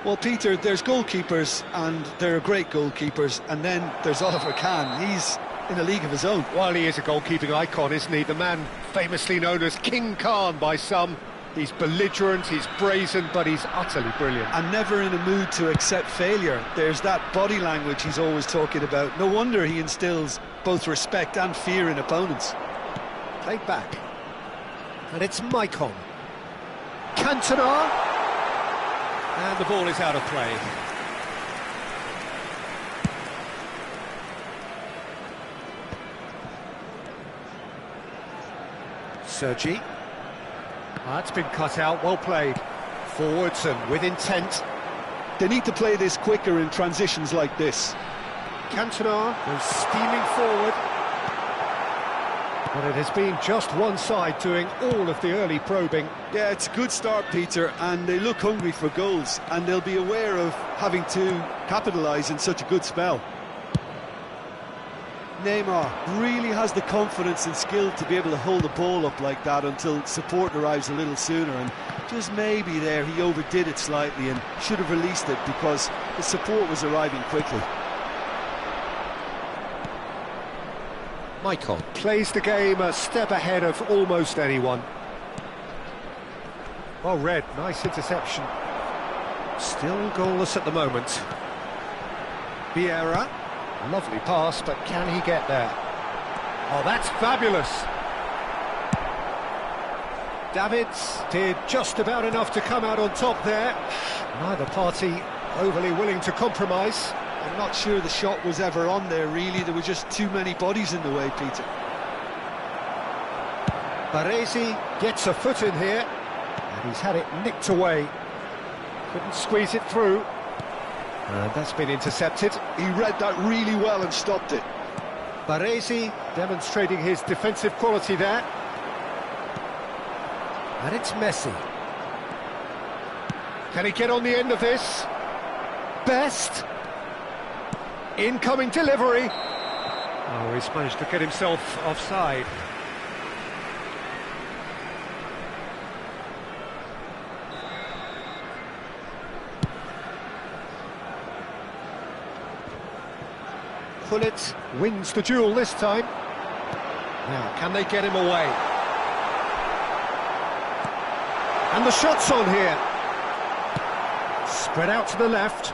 Well, Peter, there's goalkeepers, and there are great goalkeepers, and then there's Oliver Kahn. He's in a league of his own. While he is a goalkeeping icon, isn't he? The man famously known as King Khan by some. He's belligerent, he's brazen, but he's utterly brilliant. And never in a mood to accept failure. There's that body language he's always talking about. No wonder he instills both respect and fear in opponents. Played back. And it's Maicon. Cantona. And the ball is out of play. Sergi. That's been cut out, well played. Forwards and with intent. They need to play this quicker in transitions like this. Cantona goes steaming forward. But it has been just one side doing all of the early probing. Yeah, it's a good start, Peter, and they look hungry for goals, and they'll be aware of having to capitalise in such a good spell. Neymar really has the confidence and skill to be able to hold the ball up like that until support arrives a little sooner, and just maybe there he overdid it slightly and should have released it because the support was arriving quickly. Maicon plays the game a step ahead of almost anyone. Well read, nice interception. Still goalless at the moment. Vieira, lovely pass, but can he get there? Oh, that's fabulous. Davids did just about enough to come out on top there. Neither party overly willing to compromise. I'm not sure the shot was ever on there, really. There were just too many bodies in the way, Peter. Baresi gets a foot in here, and he's had it nicked away. Couldn't squeeze it through. And that's been intercepted. He read that really well and stopped it. Baresi demonstrating his defensive quality there. And it's Messi. Can he get on the end of this? Best. Incoming delivery. Oh, he's managed to get himself offside. Gullit wins the duel this time. Now, can they get him away? And the shot's on here. Spread out to the left.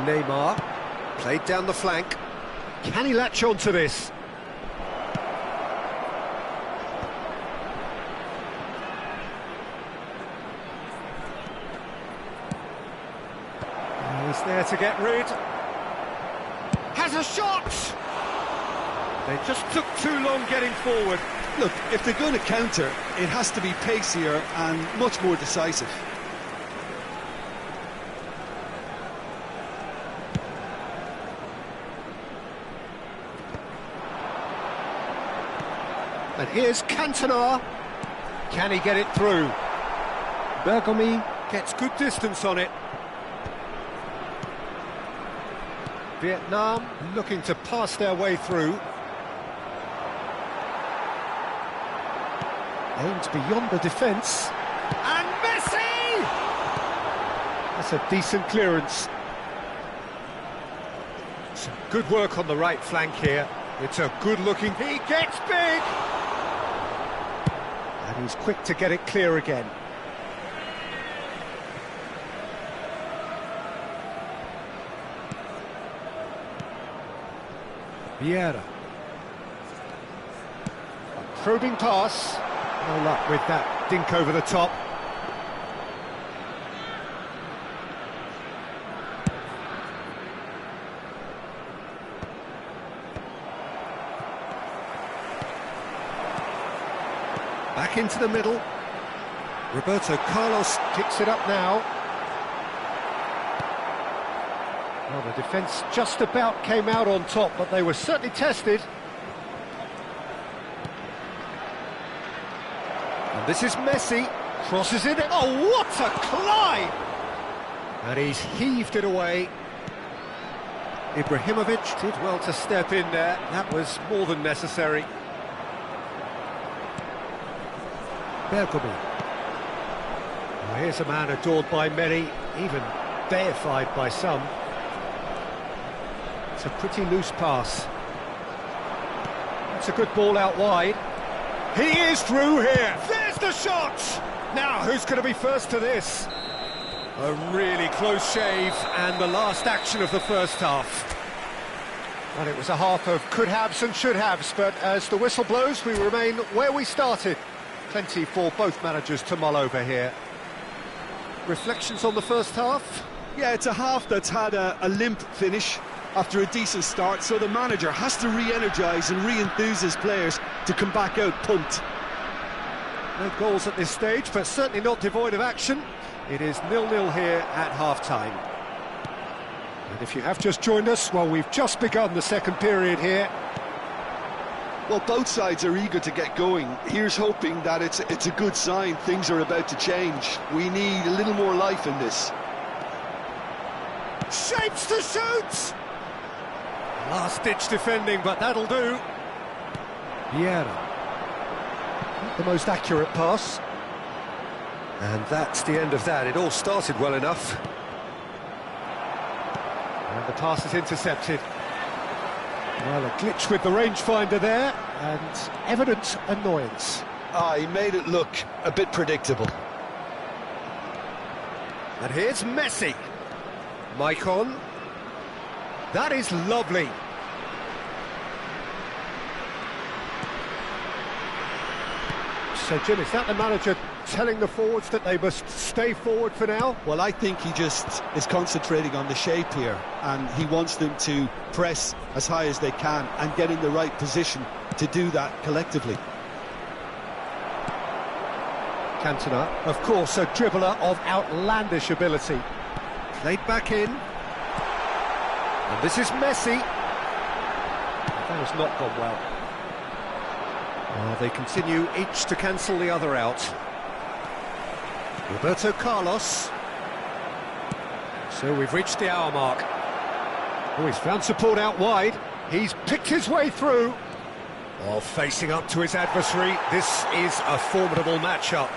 Neymar. Played down the flank. Can he latch on to this? He's there to get rid. Has a shot! They just took too long getting forward. Look, if they're going to counter, it has to be pacier and much more decisive. And here's Cantona. Can he get it through? Bergomi gets good distance on it. Vietnam looking to pass their way through. Aimed beyond the defence. And Messi! That's a decent clearance. Some good work on the right flank here. It's a good-looking... He gets big! And he's quick to get it clear again. Vieira. A probing pass. No luck with that dink over the top. Back into the middle. Roberto Carlos kicks it up now. Well, the defence just about came out on top, but they were certainly tested. And this is Messi. Crosses it. Oh, what a climb! And he's heaved it away. Ibrahimovic did well to step in there. That was more than necessary. Bergkamp. Well, here's a man adored by many, even deified by some. It's a pretty loose pass. That's a good ball out wide. He is through here. There's the shot! Now, who's going to be first to this? A really close shave, and the last action of the first half. Well, it was a half of could-haves and should-haves, but as the whistle blows, we remain where we started. Plenty for both managers to mull over here. Reflections on the first half? Yeah, it's a half that's had a limp finish after a decent start, so the manager has to re-energise and re-enthuse his players to come back out pumped. No goals at this stage, but certainly not devoid of action. It is 0-0 here at half-time. And if you have just joined us, well, we've just begun the second period here. Well, both sides are eager to get going. Here's hoping that it's a good sign. Things are about to change. We need a little more life in this. Shapes to shoot! Last-ditch defending, but that'll do. Vieira. Not the most accurate pass. And that's the end of that. It all started well enough. And the pass is intercepted. Well, a glitch with the rangefinder there, and evident annoyance. He made it look a bit predictable. And here's Messi. Maicon. That is lovely. So, Jim, is that the manager telling the forwards that they must stay forward for now? Well, I think he just is concentrating on the shape here, and he wants them to press as high as they can and get in the right position to do that collectively. Cantona, of course, a dribbler of outlandish ability. Played back in. And this is Messi. That has not gone well. They continue each to cancel the other out. Roberto Carlos. So we've reached the hour mark. Oh, he's found support out wide. He's picked his way through. While facing up to his adversary, this is a formidable matchup.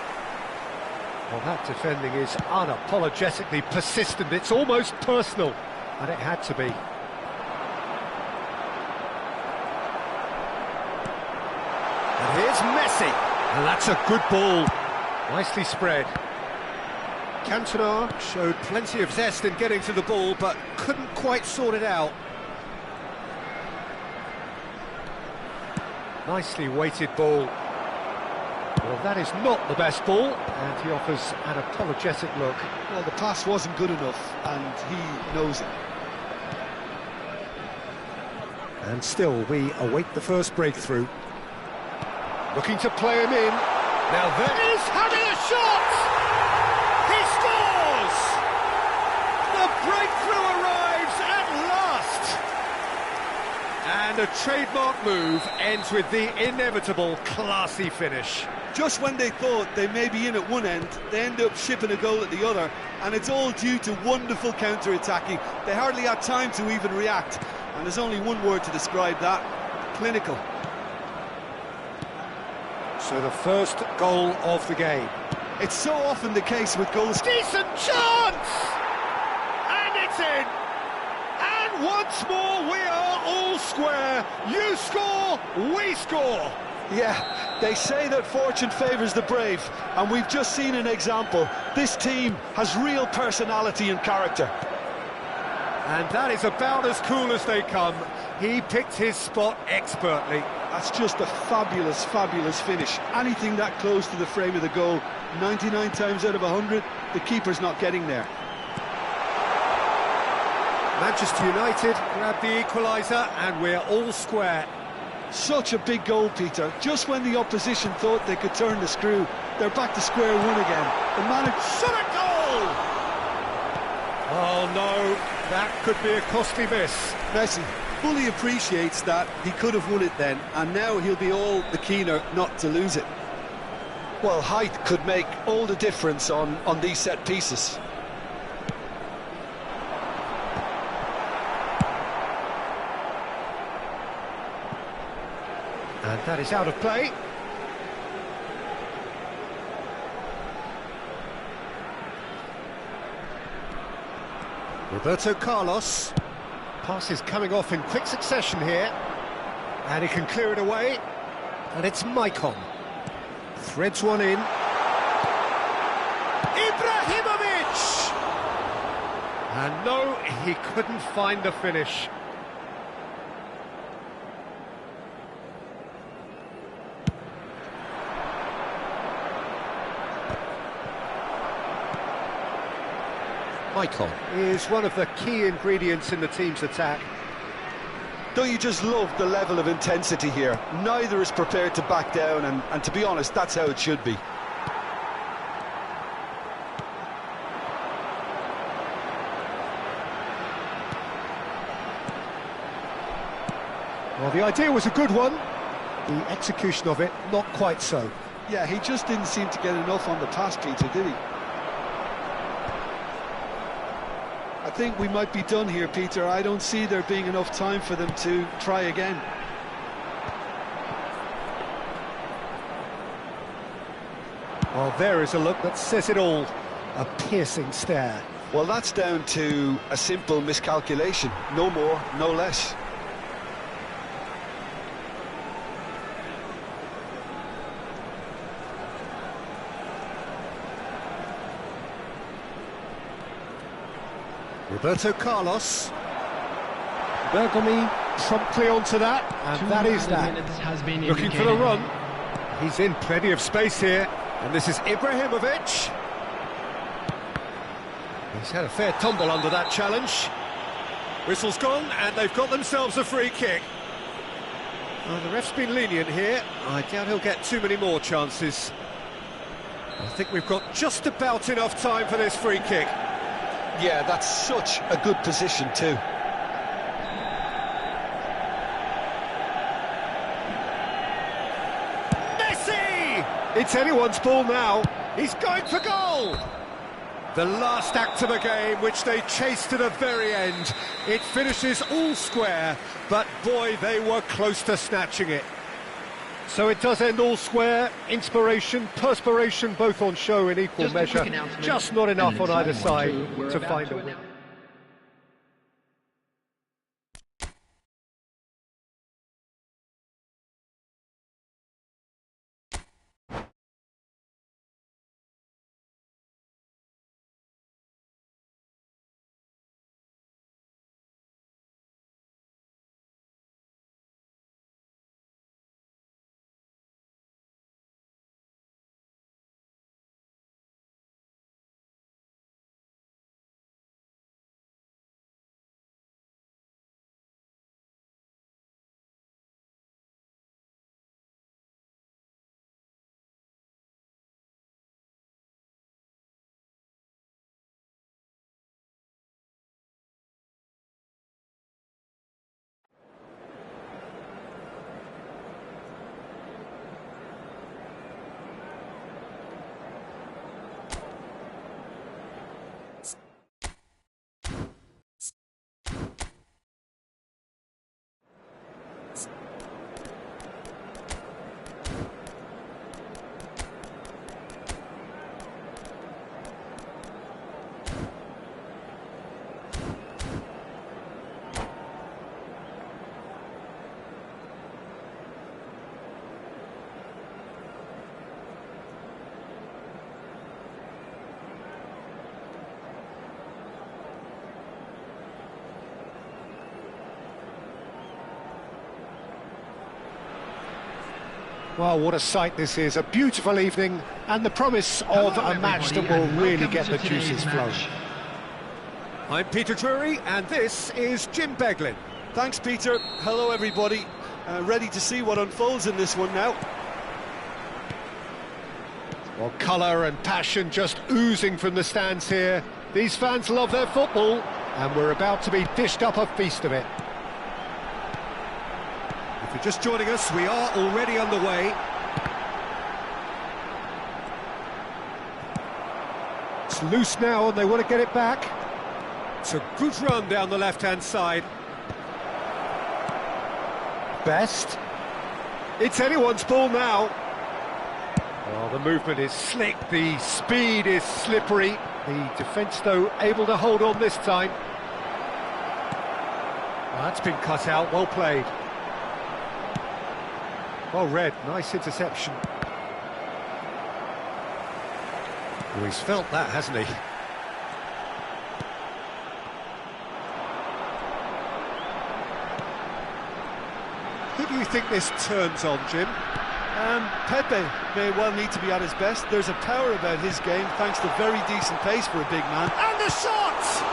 Well, that defending is unapologetically persistent. It's almost personal, and it had to be. And here's Messi. And that's a good ball. Nicely spread. Cantona showed plenty of zest in getting to the ball, but couldn't quite sort it out. Nicely weighted ball. Well, that is not the best ball, and he offers an apologetic look. Well, the pass wasn't good enough, and he knows it. And still, we await the first breakthrough. Looking to play him in. Now there is having a shot! He scores! The breakthrough arrives at last! And a trademark move ends with the inevitable classy finish. Just when they thought they may be in at one end, they end up shipping a goal at the other, and it's all due to wonderful counter-attacking. They hardly had time to even react, and there's only one word to describe that: clinical. So the first goal of the game. It's so often the case with goals. Decent chance! And it's in! And once more we are all square. You score, we score! Yeah, they say that fortune favours the brave, and we've just seen an example. This team has real personality and character. And that is about as cool as they come. He picked his spot expertly. That's just a fabulous, fabulous finish. Anything that close to the frame of the goal, 99 times out of 100, the keeper's not getting there. Manchester United grab the equaliser and we're all square. Such a big goal, Peter. Just when the opposition thought they could turn the screw, they're back to square one again. The manager... Shot a goal! Oh no, that could be a costly miss. Messi fully appreciates that he could have won it then, and now he'll be all the keener not to lose it. Well, height could make all the difference on these set pieces. And that is out of play. Roberto Carlos. Pass is coming off in quick succession here. And he can clear it away. And it's Maicon. Threads one in. Ibrahimovic! And no, he couldn't find the finish. Maicon is one of the key ingredients in the team's attack. Don't you just love the level of intensity here? Neither is prepared to back down, and to be honest, that's how it should be. Well, the idea was a good one. The execution of it, not quite so. Yeah, he just didn't seem to get enough on the pass, Peter, did he? I think we might be done here, Peter. I don't see there being enough time for them to try again. Well, there is a look that says it all. A piercing stare. Well, that's down to a simple miscalculation. No more, no less. Roberto Carlos. Bergomi promptly onto that, and that is that. Looking for the run. He's in plenty of space here, and this is Ibrahimovic. He's had a fair tumble under that challenge. Whistle's gone, and they've got themselves a free kick. Well, the ref's been lenient here. I doubt he'll get too many more chances. I think we've got just about enough time for this free kick. Yeah, that's such a good position too. Messi! It's anyone's ball now. He's going for goal! The last act of a game, which they chased to the very end. It finishes all square, but boy, they were close to snatching it. So it does end all square. Inspiration, perspiration, both on show in equal measure. Just not enough on either side to find a win. Well, what a sight this is. A beautiful evening and the promise of a match that will really get the juices flowing. I'm Peter Drury and this is Jim Beglin. Thanks, Peter. Hello, everybody. Ready to see what unfolds in this one now. Well, colour and passion just oozing from the stands here. These fans love their football and we're about to be dished up a feast of it. If you're just joining us, we are already underway. It's loose now and they want to get it back. It's a good run down the left-hand side. Best. It's anyone's ball now. Well, the movement is slick, the speed is slippery. The defence, though, able to hold on this time. Well, that's been cut out, well played. Well read, nice interception. Oh, he's felt that, hasn't he? Who do you think this turns on, Jim? Pepe may well need to be at his best. There's a power about his game, thanks to very decent pace for a big man. And the shot!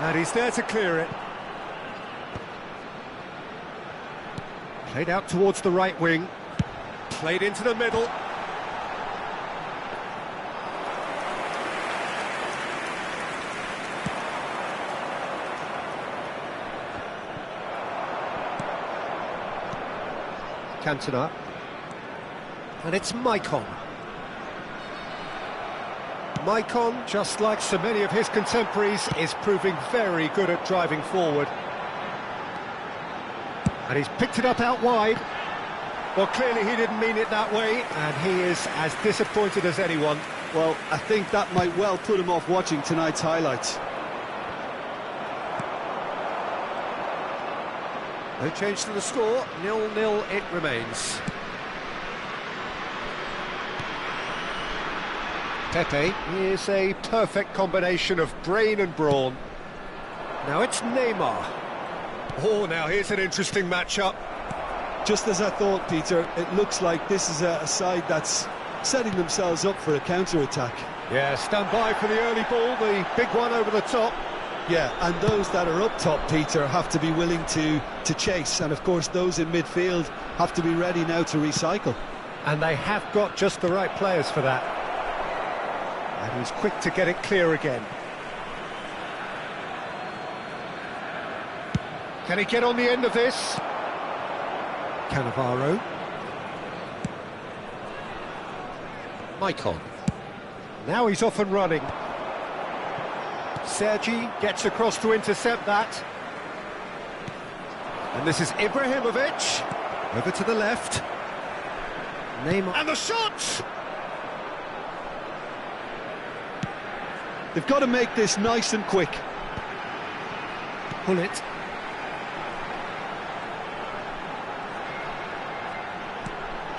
And he's there to clear it. Played out towards the right wing. Played into the middle. Cantona. And it's Maicon. Maicon, just like so many of his contemporaries, is proving very good at driving forward. And he's picked it up out wide. Well, clearly he didn't mean it that way, and he is as disappointed as anyone. Well, I think that might well put him off watching tonight's highlights. No change to the score, 0-0 it remains. Pepe is a perfect combination of brain and brawn. Now it's Neymar. Oh, now here's an interesting matchup. Just as I thought, Peter, it looks like this is a side that's setting themselves up for a counter-attack. Yeah, stand by for the early ball, the big one over the top. Yeah, and those that are up top, Peter, have to be willing to chase, and of course those in midfield have to be ready now to recycle. And they have got just the right players for that. And he's quick to get it clear again. Can he get on the end of this? Cannavaro. Maicon. Now he's off and running. Sergi gets across to intercept that. And this is Ibrahimovic. Over to the left. Neymar. And the shot! They've got to make this nice and quick. Pull it.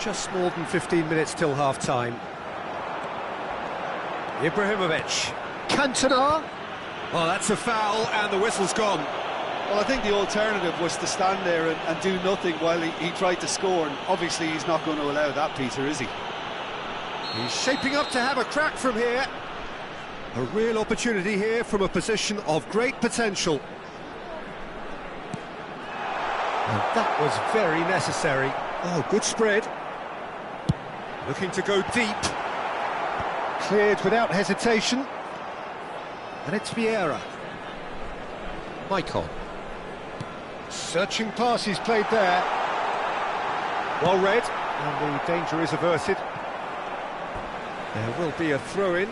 Just more than 15 minutes till half-time. Ibrahimovic. Cantona. Oh, that's a foul, and the whistle's gone. Well, I think the alternative was to stand there and do nothing while he tried to score, and obviously he's not going to allow that, Peter, is he? He's shaping up to have a crack from here. A real opportunity here from a position of great potential. And that was very necessary. Oh, good spread. Looking to go deep. Cleared without hesitation. And it's Vieira. Maicon. Searching pass he's played there. Well read, and the danger is averted. There will be a throw-in.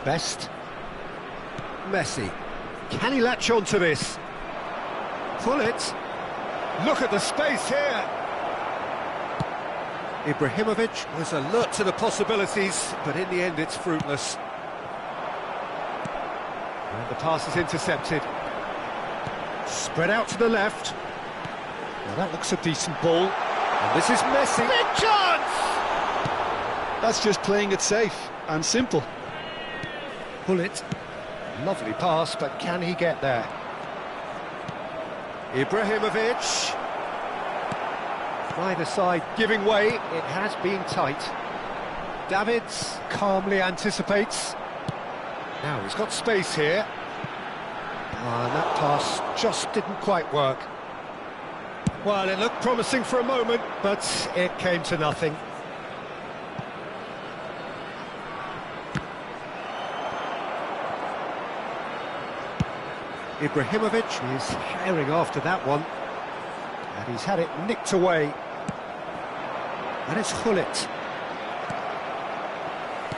Best. Messi. Can he latch on to this? Pull it. Look at the space here. Ibrahimovic was alert to the possibilities, but in the end it's fruitless. And the pass is intercepted. Spread out to the left. Well, that looks a decent ball. And this is Messi. Big chance! That's just playing it safe and simple. Pull it. Lovely pass, but can he get there? Ibrahimovic. Neither side giving way. It has been tight. Davids calmly anticipates. Now he's got space here. And that pass just didn't quite work. Well, it looked promising for a moment, but it came to nothing. Ibrahimovic is herring after that one. And he's had it nicked away. And it's Gullit.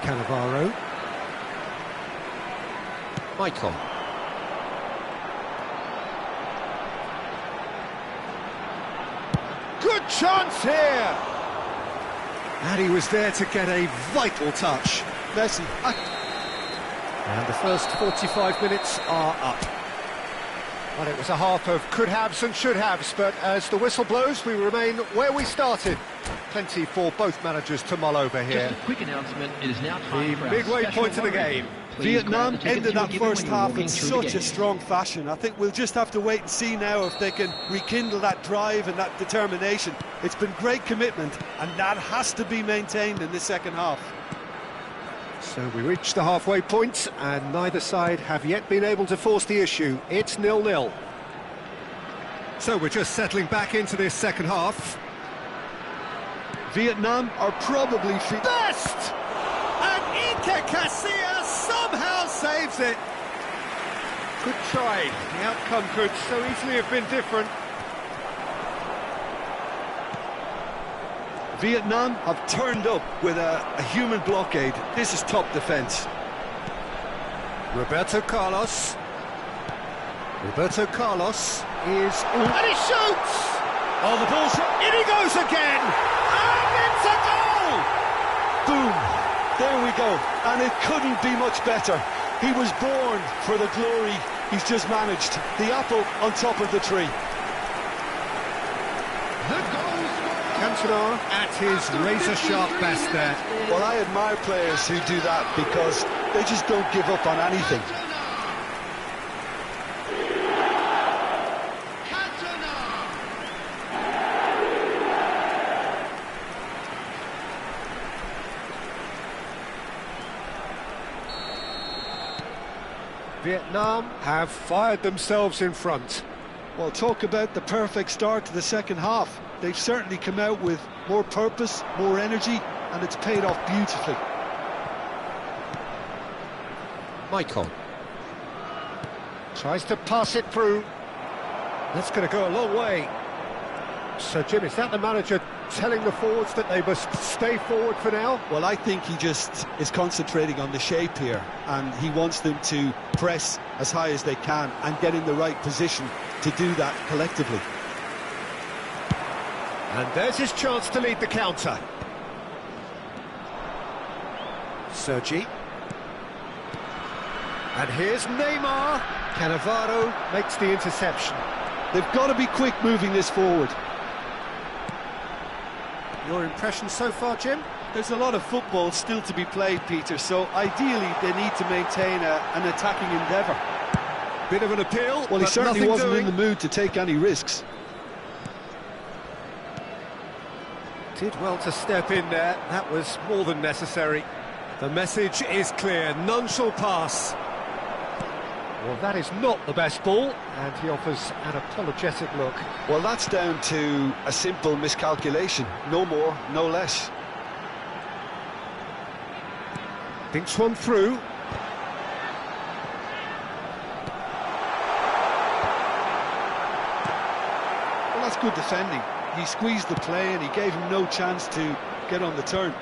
Cannavaro. Michael. Good chance here! And he was there to get a vital touch. Messi. And the first 45 minutes are up. Well, it was a half of could-haves and should-haves, but as the whistle blows, we remain where we started. Plenty for both managers to mull over here. Just a quick announcement, it is now time for our midway special point of the one. game. Please Vietnam grab the tickets ended you were that given first when you were half in walking through the such a gate. strong fashion. I think we'll just have to wait and see now if they can rekindle that drive and that determination. It's been great commitment, and that has to be maintained in the second half. So we reached the halfway point, and neither side have yet been able to force the issue. It's 0-0. So we're just settling back into this second half. Vietnam are probably Best! And Iker Casillas somehow saves it. Good try. The outcome could so easily have been different. Vietnam have turned up with a human blockade. This is top defence. Roberto Carlos. Roberto Carlos is... And he shoots! Oh, the ball's... In he goes again! And it's a goal! Boom! There we go. And it couldn't be much better. He was born for the glory he's just managed. The apple on top of the tree. Cantona at his razor-sharp best there. Well, I admire players who do that because they just don't give up on anything. Vietnam have fired themselves in front. Well, talk about the perfect start to the second half. They've certainly come out with more purpose, more energy, and it's paid off beautifully. Michael. Tries to pass it through. That's going to go a long way. So, Jim, is that the manager telling the forwards that they must stay forward for now? Well, I think he just is concentrating on the shape here, and he wants them to press as high as they can and get in the right position to do that collectively. And there's his chance to lead the counter. Sergi. And here's Neymar. Cannavaro makes the interception. They've got to be quick moving this forward. Your impression so far, Jim? There's a lot of football still to be played, Peter, so ideally they need to maintain an attacking endeavour. Bit of an appeal, well, he certainly wasn't in the mood to take any risks. Did well to step in there. That was more than necessary. The message is clear. None shall pass. Well, that is not the best ball, and he offers an apologetic look. Well, that's down to a simple miscalculation. No more, no less. Thinks one through. Well, that's good defending. He squeezed the play and he gave him no chance to get on the turn.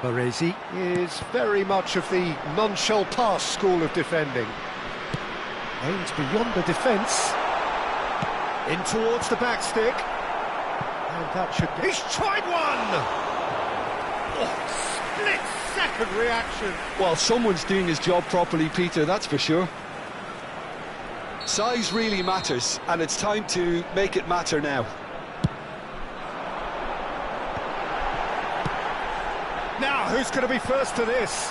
Baresi is very much of the none-shall-pass school of defending. Aims beyond the defence. In towards the back stick. And that should... He's tried one! Oh, split-second reaction. Well, someone's doing his job properly, Peter, that's for sure. Size really matters, and it's time to make it matter now. Now, who's going to be first to this?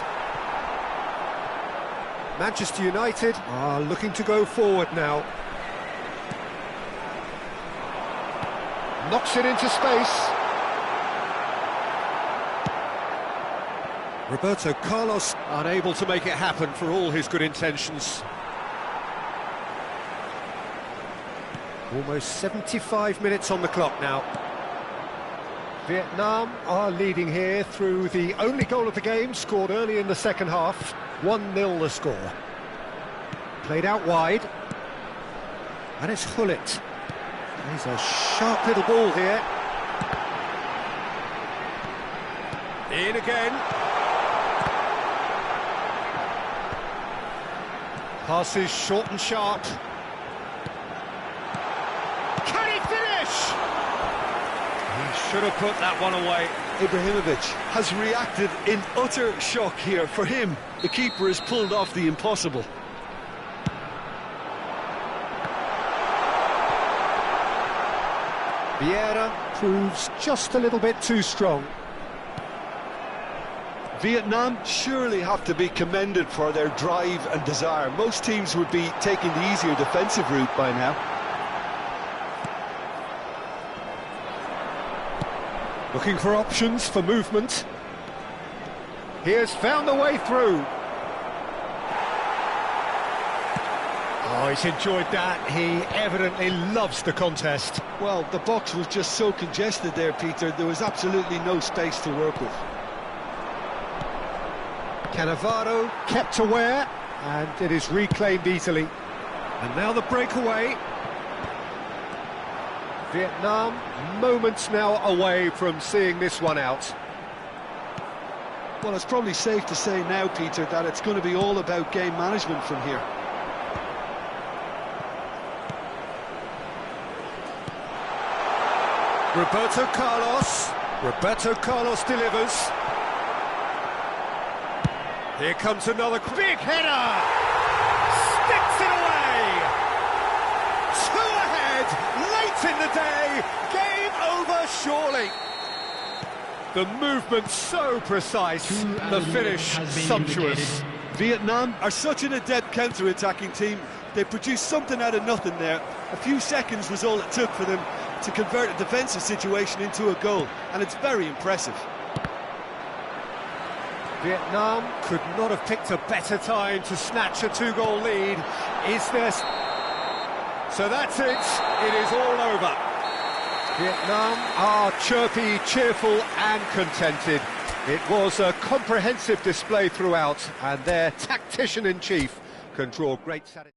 Manchester United are looking to go forward now. Knocks it into space. Roberto Carlos unable to make it happen for all his good intentions. Almost 75 minutes on the clock now. Vietnam are leading here through the only goal of the game, scored early in the second half. 1-0 the score. Played out wide. And it's Hullet. He's a sharp little ball here. In again. Passes short and sharp. Can he finish? He should have put that one away. Ibrahimovic has reacted in utter shock here. For him, the keeper has pulled off the impossible. Vieira proves just a little bit too strong. Vietnam surely have to be commended for their drive and desire. Most teams would be taking the easier defensive route by now. Looking for options for movement. He has found the way through. Oh, he's enjoyed that. He evidently loves the contest. Well, the box was just so congested there, Peter. There was absolutely no space to work with. Cannavaro kept aware, and it is reclaimed easily. And now the breakaway. Vietnam moments now away from seeing this one out. Well, it's probably safe to say now, Peter, that it's going to be all about game management from here. Roberto Carlos. Roberto Carlos delivers. Here comes another big header! Sticks it away! 2 ahead, late in the day, game over surely. The movement so precise, the finish sumptuous. Vietnam are such an adept counter-attacking team. They produced something out of nothing there. A few seconds was all it took for them to convert a defensive situation into a goal, and it's very impressive. Vietnam could not have picked a better time to snatch a 2-goal lead. Is there... So that's it. It is all over. Vietnam are chirpy, cheerful and contented. It was a comprehensive display throughout, and their tactician-in-chief can draw great satisfaction.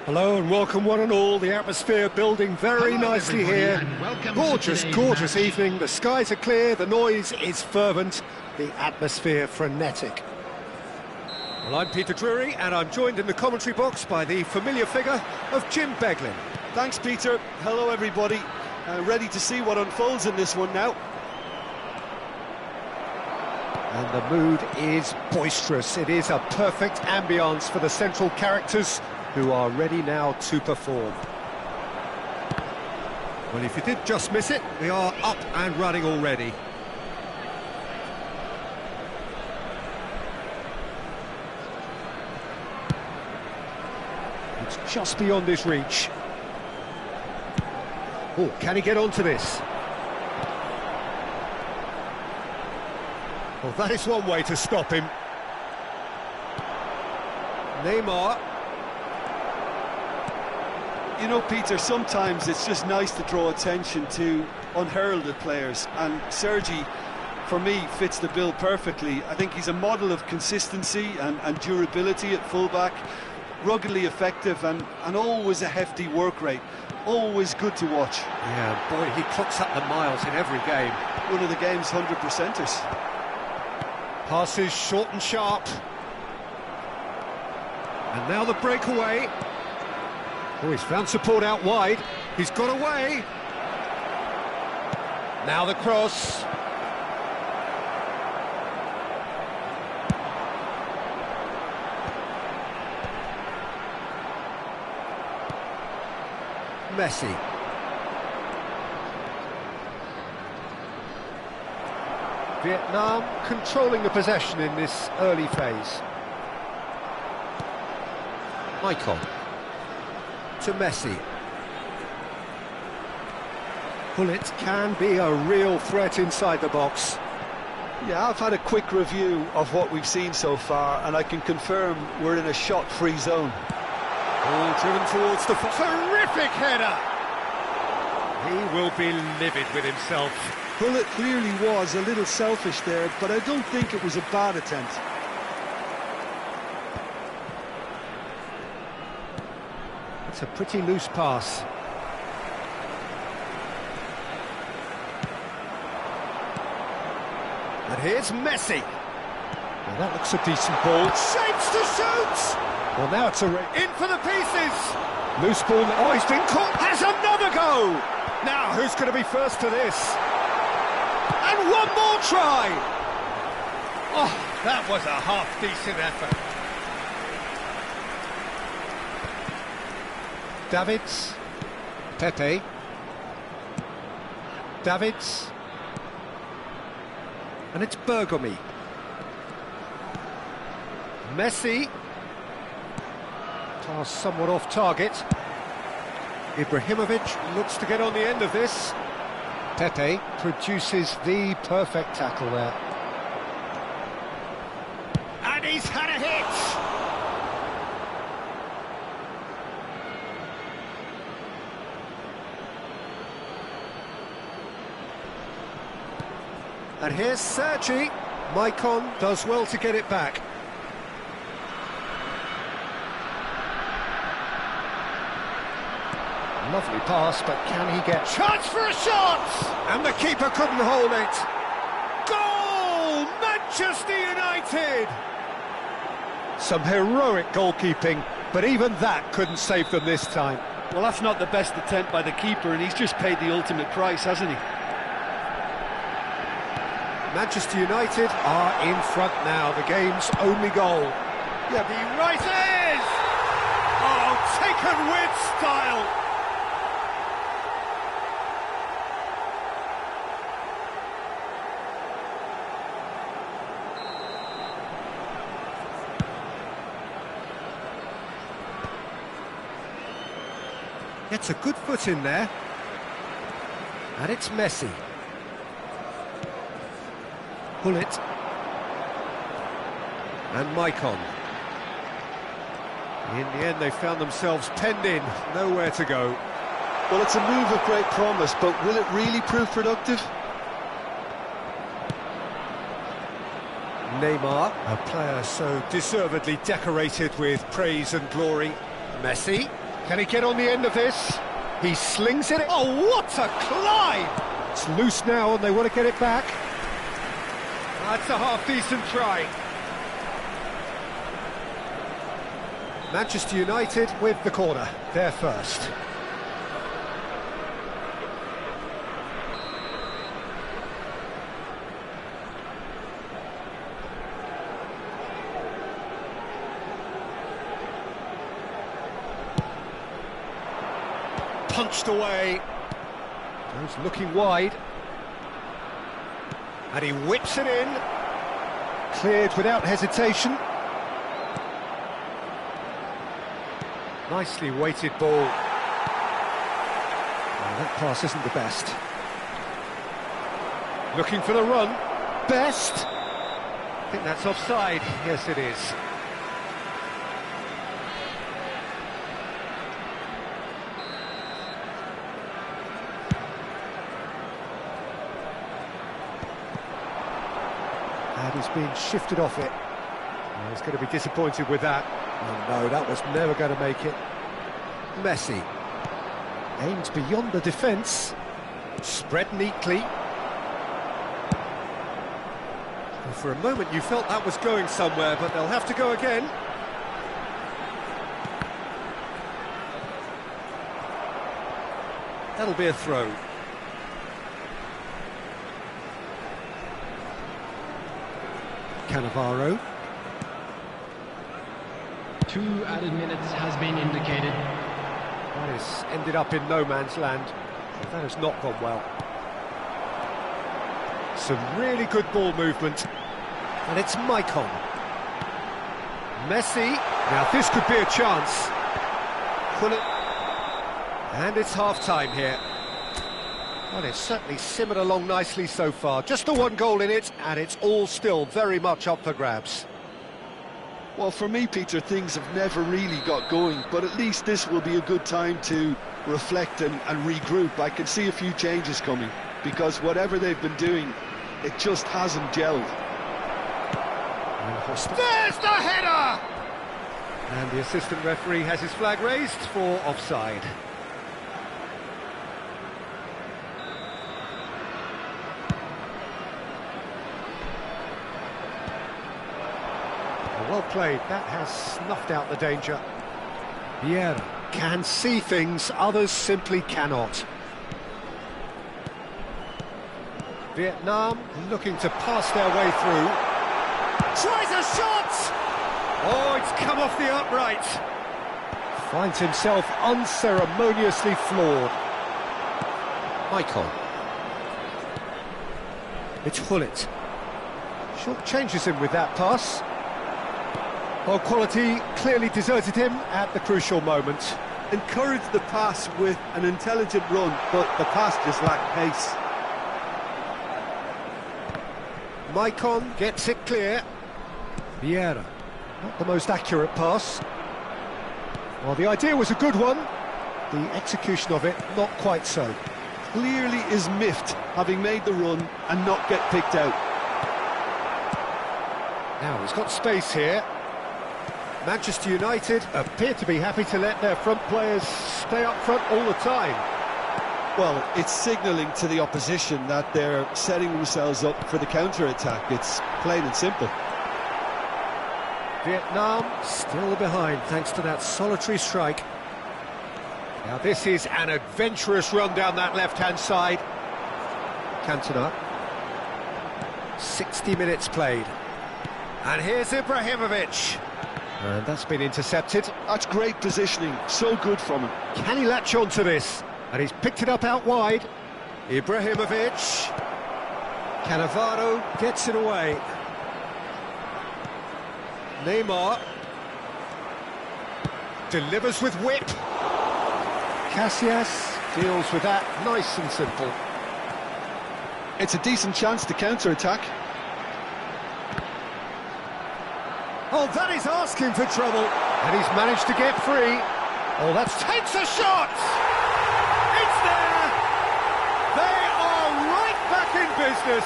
Hello and welcome one and all. The atmosphere building very nicely here. Gorgeous, gorgeous evening. The skies are clear, the noise is fervent, the atmosphere frenetic. Well, I'm Peter Drury and I'm joined in the commentary box by the familiar figure of Jim Beglin. Thanks, Peter. Hello, everybody. Ready to see what unfolds in this one now. And the mood is boisterous. It is a perfect ambience for the central characters who are ready now to perform. Well, if you did just miss it, we are up and running already. It's just beyond his reach. Oh, can he get onto this? Well, that is one way to stop him. Neymar. You know, Peter, sometimes it's just nice to draw attention to unheralded players, and Sergi, for me, fits the bill perfectly. I think he's a model of consistency and durability at fullback, ruggedly effective and always a hefty work rate. Always good to watch. Yeah, boy, he clocks up the miles in every game. One of the game's 100%ers. Passes short and sharp. And now the breakaway. Oh, he's found support out wide. He's got away. Now the cross. Messi. Vietnam controlling the possession in this early phase. Icon to Messi. Gullit can be a real threat inside the box. Yeah, I've had a quick review of what we've seen so far, and I can confirm we're in a shot-free zone. All driven towards the... Terrific header! He will be livid with himself. Gullit clearly was a little selfish there, but I don't think it was a bad attempt. It's a pretty loose pass. And here's Messi. Well, that looks a decent ball. Shapes to shoot! Well, now it's in for the pieces. Loose ball. Oh, he's been caught. Has another go. Now, who's going to be first to this? And one more try. Oh, that was a half-decent effort. Davids. Pepe. Davids. And it's Bergomi. Messi. Pass somewhat off target. Ibrahimovic looks to get on the end of this. Pepe produces the perfect tackle there. And he's had a hit! And here's Sergi. Maicon does well to get it back. Lovely pass, but can he get... Chance for a shot! And the keeper couldn't hold it. Goal! Manchester United! Some heroic goalkeeping, but even that couldn't save them this time. Well, that's not the best attempt by the keeper, and he's just paid the ultimate price, hasn't he? Manchester United are in front now, the game's only goal. Yeah, he rises! Oh, taken with style! Gets a good foot in there. And it's Messi. Gullit. And Maicon. In the end, they found themselves penned in, nowhere to go. Well, it's a move of great promise, but will it really prove productive? Neymar, a player so deservedly decorated with praise and glory. Messi. Can he get on the end of this? He slings it. Oh, what a climb! It's loose now and they want to get it back. That's a half-decent try. Manchester United with the corner. They're first. punched away. Goes looking wide. And he whips it in. Cleared without hesitation. Nicely weighted ball. Oh, that pass isn't the best. Looking for the run. Best. I think that's offside. Yes, it is. And he's being shifted off it. Oh, he's going to be disappointed with that. Oh no, that was never going to make it. Messi. Aims beyond the defence. Spread neatly. Well, for a moment you felt that was going somewhere, but they'll have to go again. That'll be a throw. Cannavaro. 2 added minutes has been indicated. That has ended up in no man's land. That has not gone well. Some really good ball movement. And it's Maicon. Messi. Now this could be a chance. And it's half-time here. Well, it's certainly simmered along nicely so far. Just the one goal in it, and it's all still very much up for grabs. Well, for me, Peter, things have never really got going, but at least this will be a good time to reflect and regroup. I can see a few changes coming, because whatever they've been doing, it just hasn't gelled. There's the header! And the assistant referee has his flag raised for offside. Well played, that has snuffed out the danger. Vieira can see things others simply cannot. Vietnam looking to pass their way through. Tries a shot! Oh, it's come off the upright. Finds himself unceremoniously floored. Maicon. It's Hullet. Short changes him with that pass. Well, quality clearly deserted him at the crucial moment. Encouraged the pass with an intelligent run, but the pass just lacked pace. Maicon gets it clear. Vieira, not the most accurate pass. Well, the idea was a good one. The execution of it, not quite so. Clearly is miffed, having made the run and not get picked out. Now, he's got space here. Manchester United appear to be happy to let their front players stay up front all the time. Well, it's signalling to the opposition that they're setting themselves up for the counter-attack. It's plain and simple. Vietnam still behind thanks to that solitary strike. Now this is an adventurous run down that left-hand side. Cantona. 60 minutes played. And here's Ibrahimovic. And that's been intercepted. That's great positioning, so good from him. Can he latch on to this? And he's picked it up out wide. Ibrahimovic. Cannavaro gets it away. Neymar. Delivers with whip. Casillas deals with that nice and simple. It's a decent chance to counter-attack. Oh, that is asking for trouble. And he's managed to get free. Oh, that takes a shot! It's there! They are right back in business.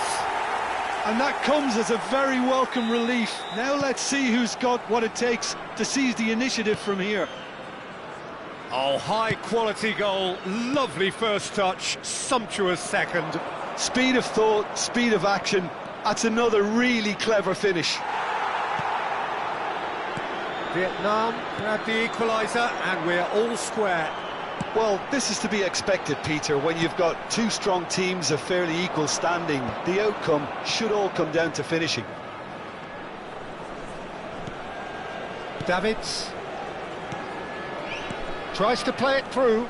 And that comes as a very welcome relief. Now let's see who's got what it takes to seize the initiative from here. Oh, high-quality goal. Lovely first touch. Sumptuous second. Speed of thought, speed of action. That's another really clever finish. Vietnam grab the equaliser, and we're all square. Well, this is to be expected, Peter, when you've got two strong teams of fairly equal standing. The outcome should all come down to finishing. Davids tries to play it through.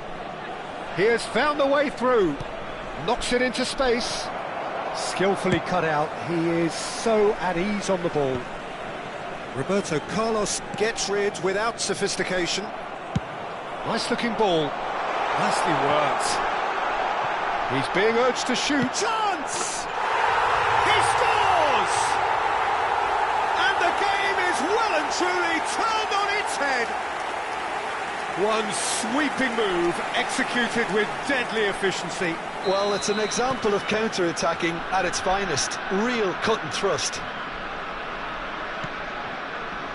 He has found the way through. Knocks it into space. Skillfully cut out. He is so at ease on the ball. Roberto Carlos gets rid without sophistication. Nice looking ball. Nicely worked. He's being urged to shoot. Chance! He scores! And the game is well and truly turned on its head. One sweeping move, executed with deadly efficiency. Well, it's an example of counter-attacking at its finest. Real cut and thrust.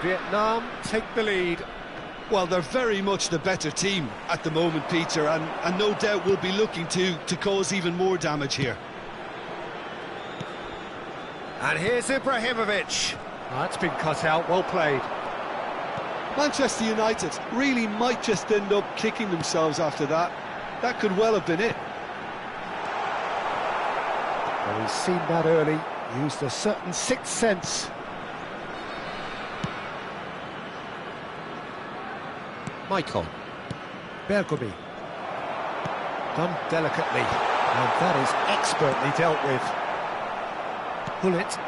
Vietnam take the lead. Well, they're very much the better team at the moment, Peter, and no doubt will be looking to cause even more damage here. And here's Ibrahimovic. That's been cut out, well played. Manchester United really might just end up kicking themselves after that. That could well have been it. Well, he's seen that early, used a certain sixth sense. Maicon. Bergomi. Done delicately, and that is expertly dealt with. Gullit.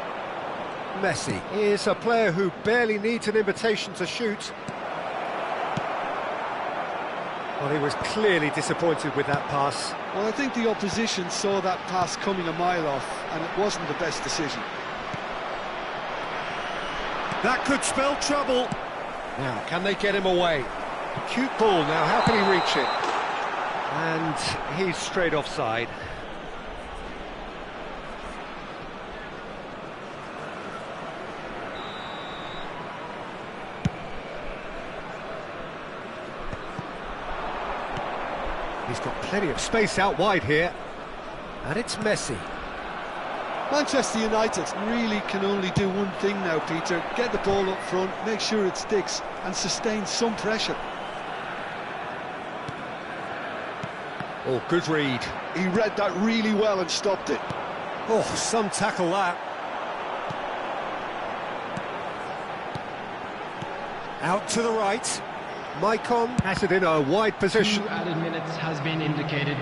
Messi is a player who barely needs an invitation to shoot. Well, he was clearly disappointed with that pass. Well, I think the opposition saw that pass coming a mile off, and it wasn't the best decision. That could spell trouble. Now, can they get him away? Cute ball now, how can he reach it? And he's straight offside. He's got plenty of space out wide here. And it's Messi. Manchester United really can only do one thing now, Peter. Get the ball up front, make sure it sticks, and sustain some pressure. Oh, good read. He read that really well and stopped it. Oh, some tackle that. Out to the right. Maicon has it in a wide position. 2 added minutes has been indicated.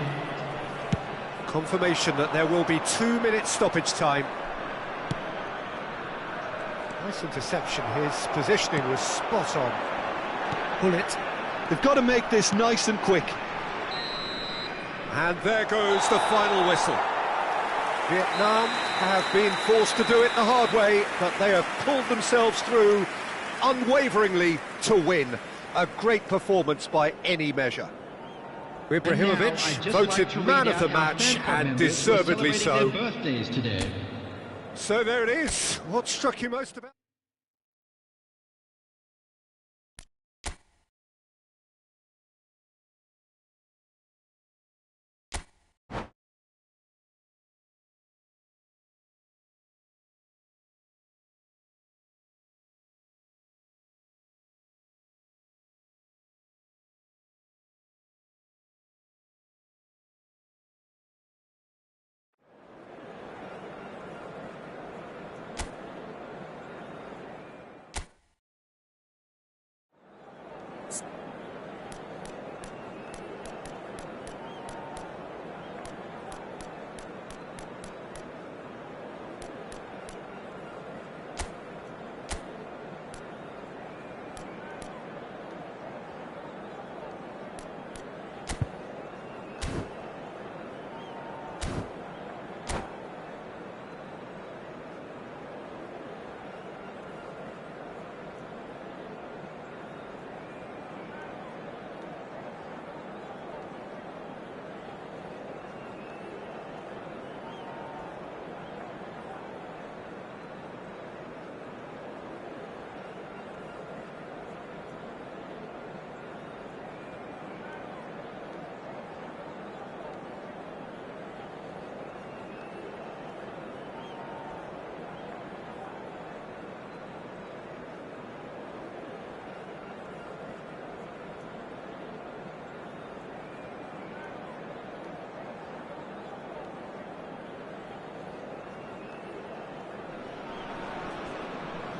Confirmation that there will be 2 minutes stoppage time. Nice interception. His positioning was spot on. Gullit. They've got to make this nice and quick. And there goes the final whistle. Vietnam have been forced to do it the hard way, but they have pulled themselves through unwaveringly to win. A great performance by any measure. Ibrahimovic voted man of the match, and deservedly so. Birthdays today. So there it is. What struck you most about?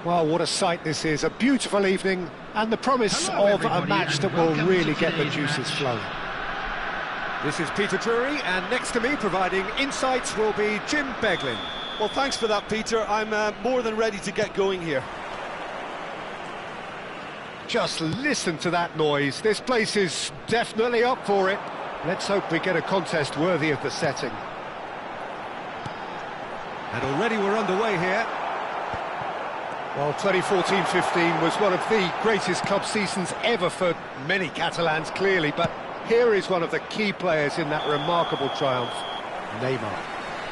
Well, what a sight this is. A beautiful evening and the promise of a match that will really get the juices flowing. This is Peter Drury, and next to me providing insights will be Jim Beglin. Well, thanks for that, Peter. I'm more than ready to get going here. Just listen to that noise. This place is definitely up for it. Let's hope we get a contest worthy of the setting. And already we're underway here. Well, 2014-15 was one of the greatest club seasons ever for many Catalans, clearly, but here is one of the key players in that remarkable triumph, Neymar.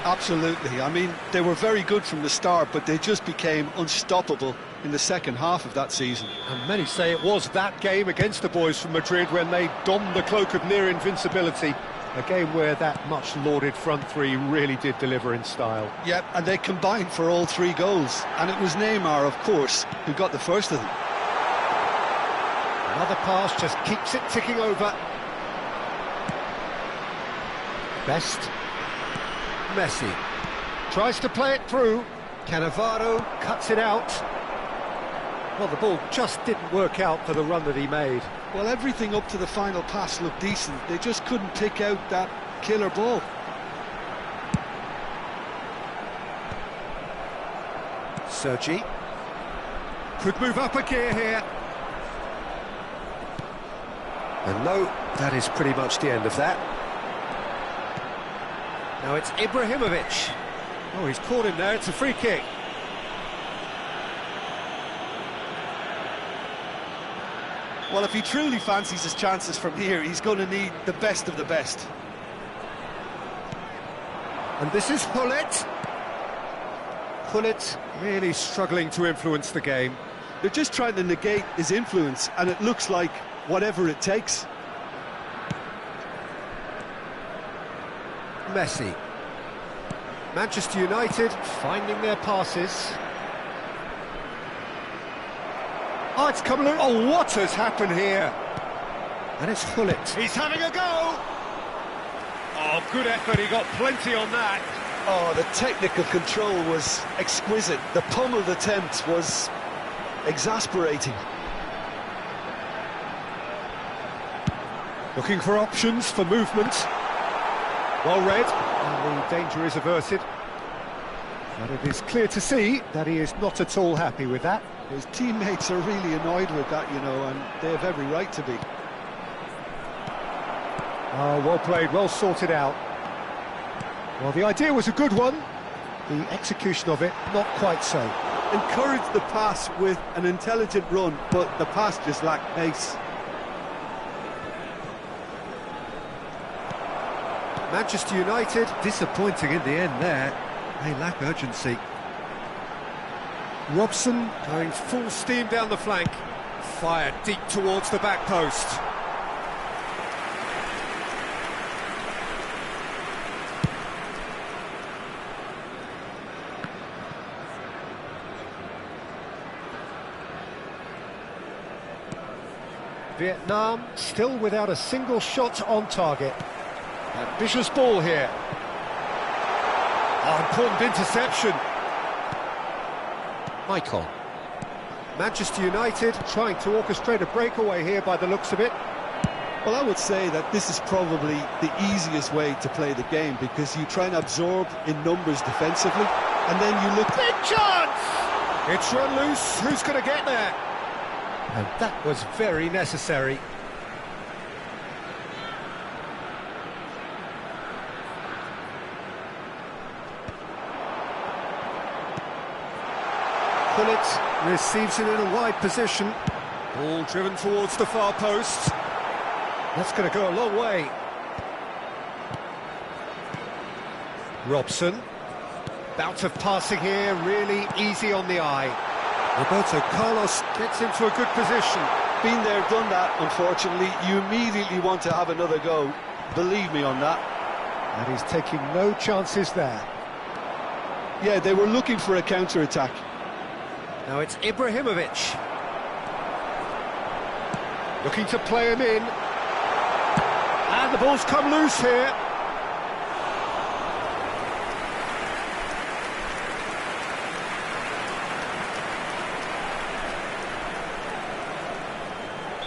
Absolutely. I mean, they were very good from the start, but they just became unstoppable in the second half of that season. And many say it was that game against the boys from Madrid when they donned the cloak of near invincibility. A game where that much lauded front three really did deliver in style. Yep, and they combined for all 3 goals. And it was Neymar, of course, who got the first of them. Another pass just keeps it ticking over. Best. Messi tries to play it through. Cannavaro cuts it out. Well, the ball just didn't work out for the run that he made. Well, everything up to the final pass looked decent. They just couldn't pick out that killer ball. Sergi could move up a gear here. And no, that is pretty much the end of that. Now it's Ibrahimovic. Oh, he's caught him there, it's a free kick. Well, if he truly fancies his chances from here, he's going to need the best of the best. And this is Gullit. Gullit really struggling to influence the game. They're just trying to negate his influence, and it looks like whatever it takes. Messi. Manchester United finding their passes. Oh, it's come loose. Oh, what has happened here? And it's Gullit. He's having a go! Oh, good effort, he got plenty on that. Oh, the technical control was exquisite. The pummeled attempt was exasperating. Looking for options for movement. Well read, and the danger is averted. But it is clear to see that he is not at all happy with that. His teammates are really annoyed with that, you know, and they have every right to be. Oh, well played, well sorted out. Well, the idea was a good one. The execution of it, not quite so. Encouraged the pass with an intelligent run, but the pass just lacked pace. Manchester United disappointing in the end there. They lack urgency. Robson going full steam down the flank. Fired deep towards the back post. Vietnam still without a single shot on target. Ambitious ball here. Oh, important interception. Michael. Manchester United trying to orchestrate a breakaway here by the looks of it. Well, I would say that this is probably the easiest way to play the game, because you try and absorb in numbers defensively, and then you look... Big chance! It's run loose, who's going to get there? And that was very necessary. Gullit receives it in a wide position. Ball driven towards the far post. That's going to go a long way. Robson. Bout of passing here, really easy on the eye. Roberto Carlos gets into a good position. Been there, done that, unfortunately. You immediately want to have another go. Believe me on that. And he's taking no chances there. Yeah, they were looking for a counter-attack. Now it's Ibrahimovic. Looking to play him in. And the ball's come loose here.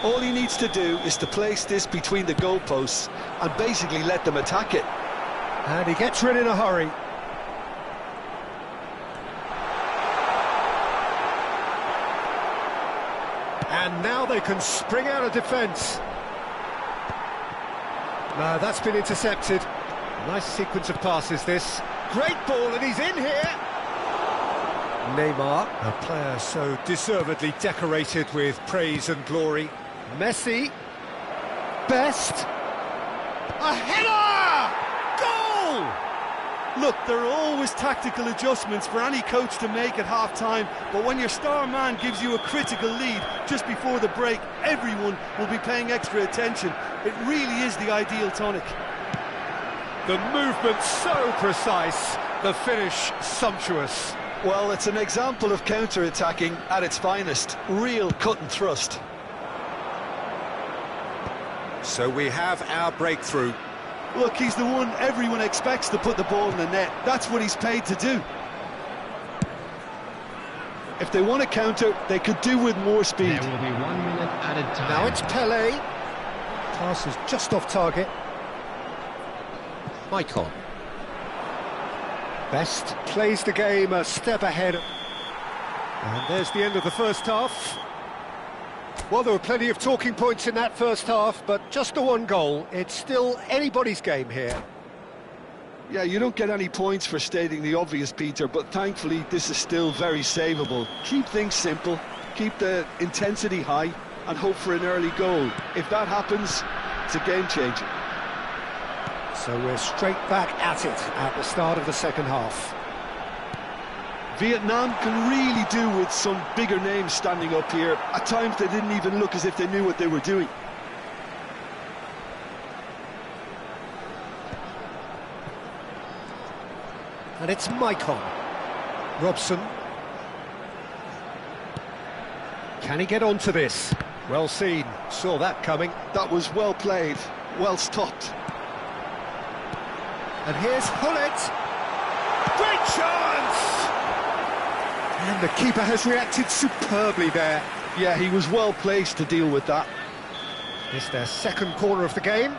All he needs to do is to place this between the goalposts and basically let them attack it. And he gets rid in a hurry. And now they can spring out of defence. No, that's been intercepted. Nice sequence of passes, this. Great ball, and he's in here. Neymar, a player so deservedly decorated with praise and glory. Messi. Best. A header! Goal! Look, there are always tactical adjustments for any coach to make at half-time, but when your star man gives you a critical lead just before the break, everyone will be paying extra attention. It really is the ideal tonic. The movement so precise, the finish sumptuous. Well, it's an example of counter-attacking at its finest. Real cut and thrust. So we have our breakthrough. Look, he's the one everyone expects to put the ball in the net. That's what he's paid to do. If they want to counter, they could do with more speed. There will be 1 minute added time. Now it's Pelé. Pass is just off target. Maicon. Best plays the game a step ahead. And there's the end of the first half. Well, there were plenty of talking points in that first half, but just the one goal. It's still anybody's game here. Yeah, you don't get any points for stating the obvious, Peter, but thankfully this is still very savable. Keep things simple, keep the intensity high, and hope for an early goal. If that happens, it's a game changer. So we're straight back at it at the start of the second half. Vietnam can really do with some bigger names standing up here. At times they didn't even look as if they knew what they were doing. And it's Maicon. Robson. Can he get onto this? Well seen, saw that coming. That was well played, well stopped. And here's Hullet. Great chance! And the keeper has reacted superbly there. Yeah, he was well placed to deal with that. It's their second corner of the game.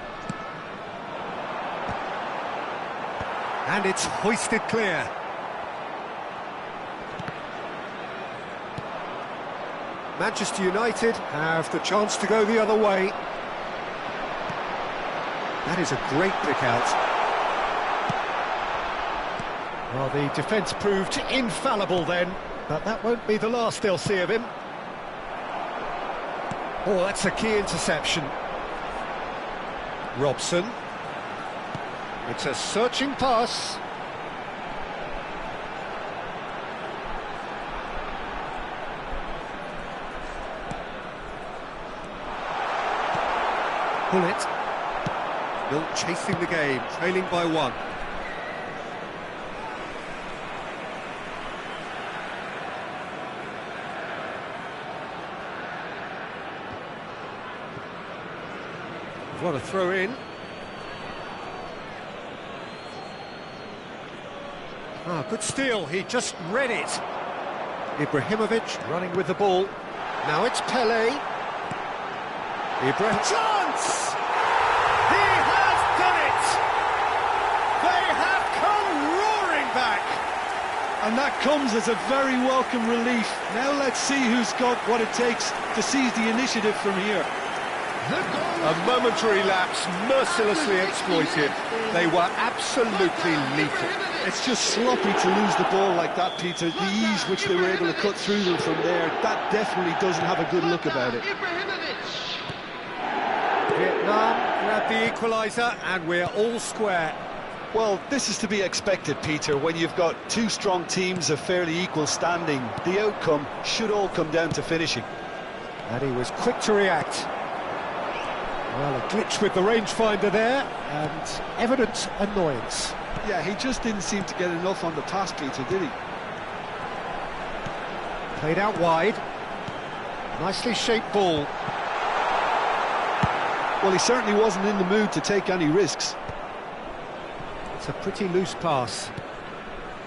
And it's hoisted clear. Manchester United have the chance to go the other way. That is a great pick out. Well, the defence proved infallible then, but that won't be the last they'll see of him. Oh, that's a key interception. Robson. It's a searching pass. Hullet. Still chasing the game, trailing by 1. What a throw in. Ah, good steal, he just read it. Ibrahimovic running with the ball. Now it's Pelé. Chance! He has done it! They have come roaring back! And that comes as a very welcome relief. Now let's see who's got what it takes to seize the initiative from here. A momentary lapse, mercilessly exploited. They were absolutely lethal. It's just sloppy to lose the ball like that, Peter. The ease which they were able to cut through them from there, that definitely doesn't have a good look about it. Vietnam grabbed the equaliser and we're all square. Well, this is to be expected, Peter, when you've got two strong teams of fairly equal standing. The outcome should all come down to finishing. And he was quick to react. Well, a glitch with the rangefinder there, and evident annoyance. Yeah, he just didn't seem to get enough on the pass, Peter, did he? Played out wide. Nicely shaped ball. Well, he certainly wasn't in the mood to take any risks. It's a pretty loose pass.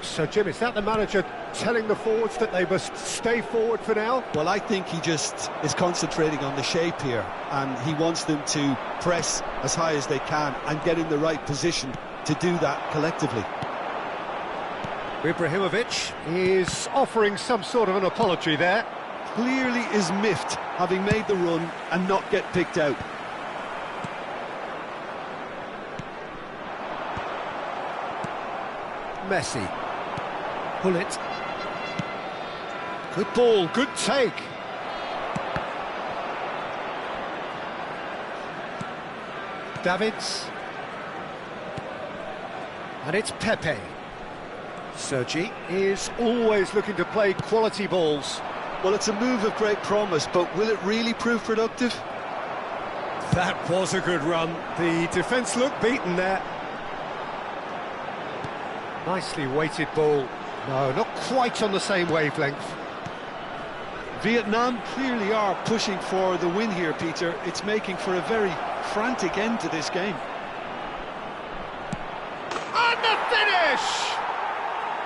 So, Jim, is that the manager telling the forwards that they must stay forward for now? Well, I think he just is concentrating on the shape here, and he wants them to press as high as they can and get in the right position to do that collectively. Ibrahimovic is offering some sort of an apology there. Clearly is miffed, having made the run and not get picked out. Messi. Pull it. Good ball, good take. Davids. And it's Pepe. Sergi is always looking to play quality balls. Well, it's a move of great promise, but will it really prove productive? That was a good run. The defence looked beaten there. Nicely weighted ball. No, not quite on the same wavelength. Vietnam clearly are pushing for the win here, Peter. It's making for a very frantic end to this game. And the finish!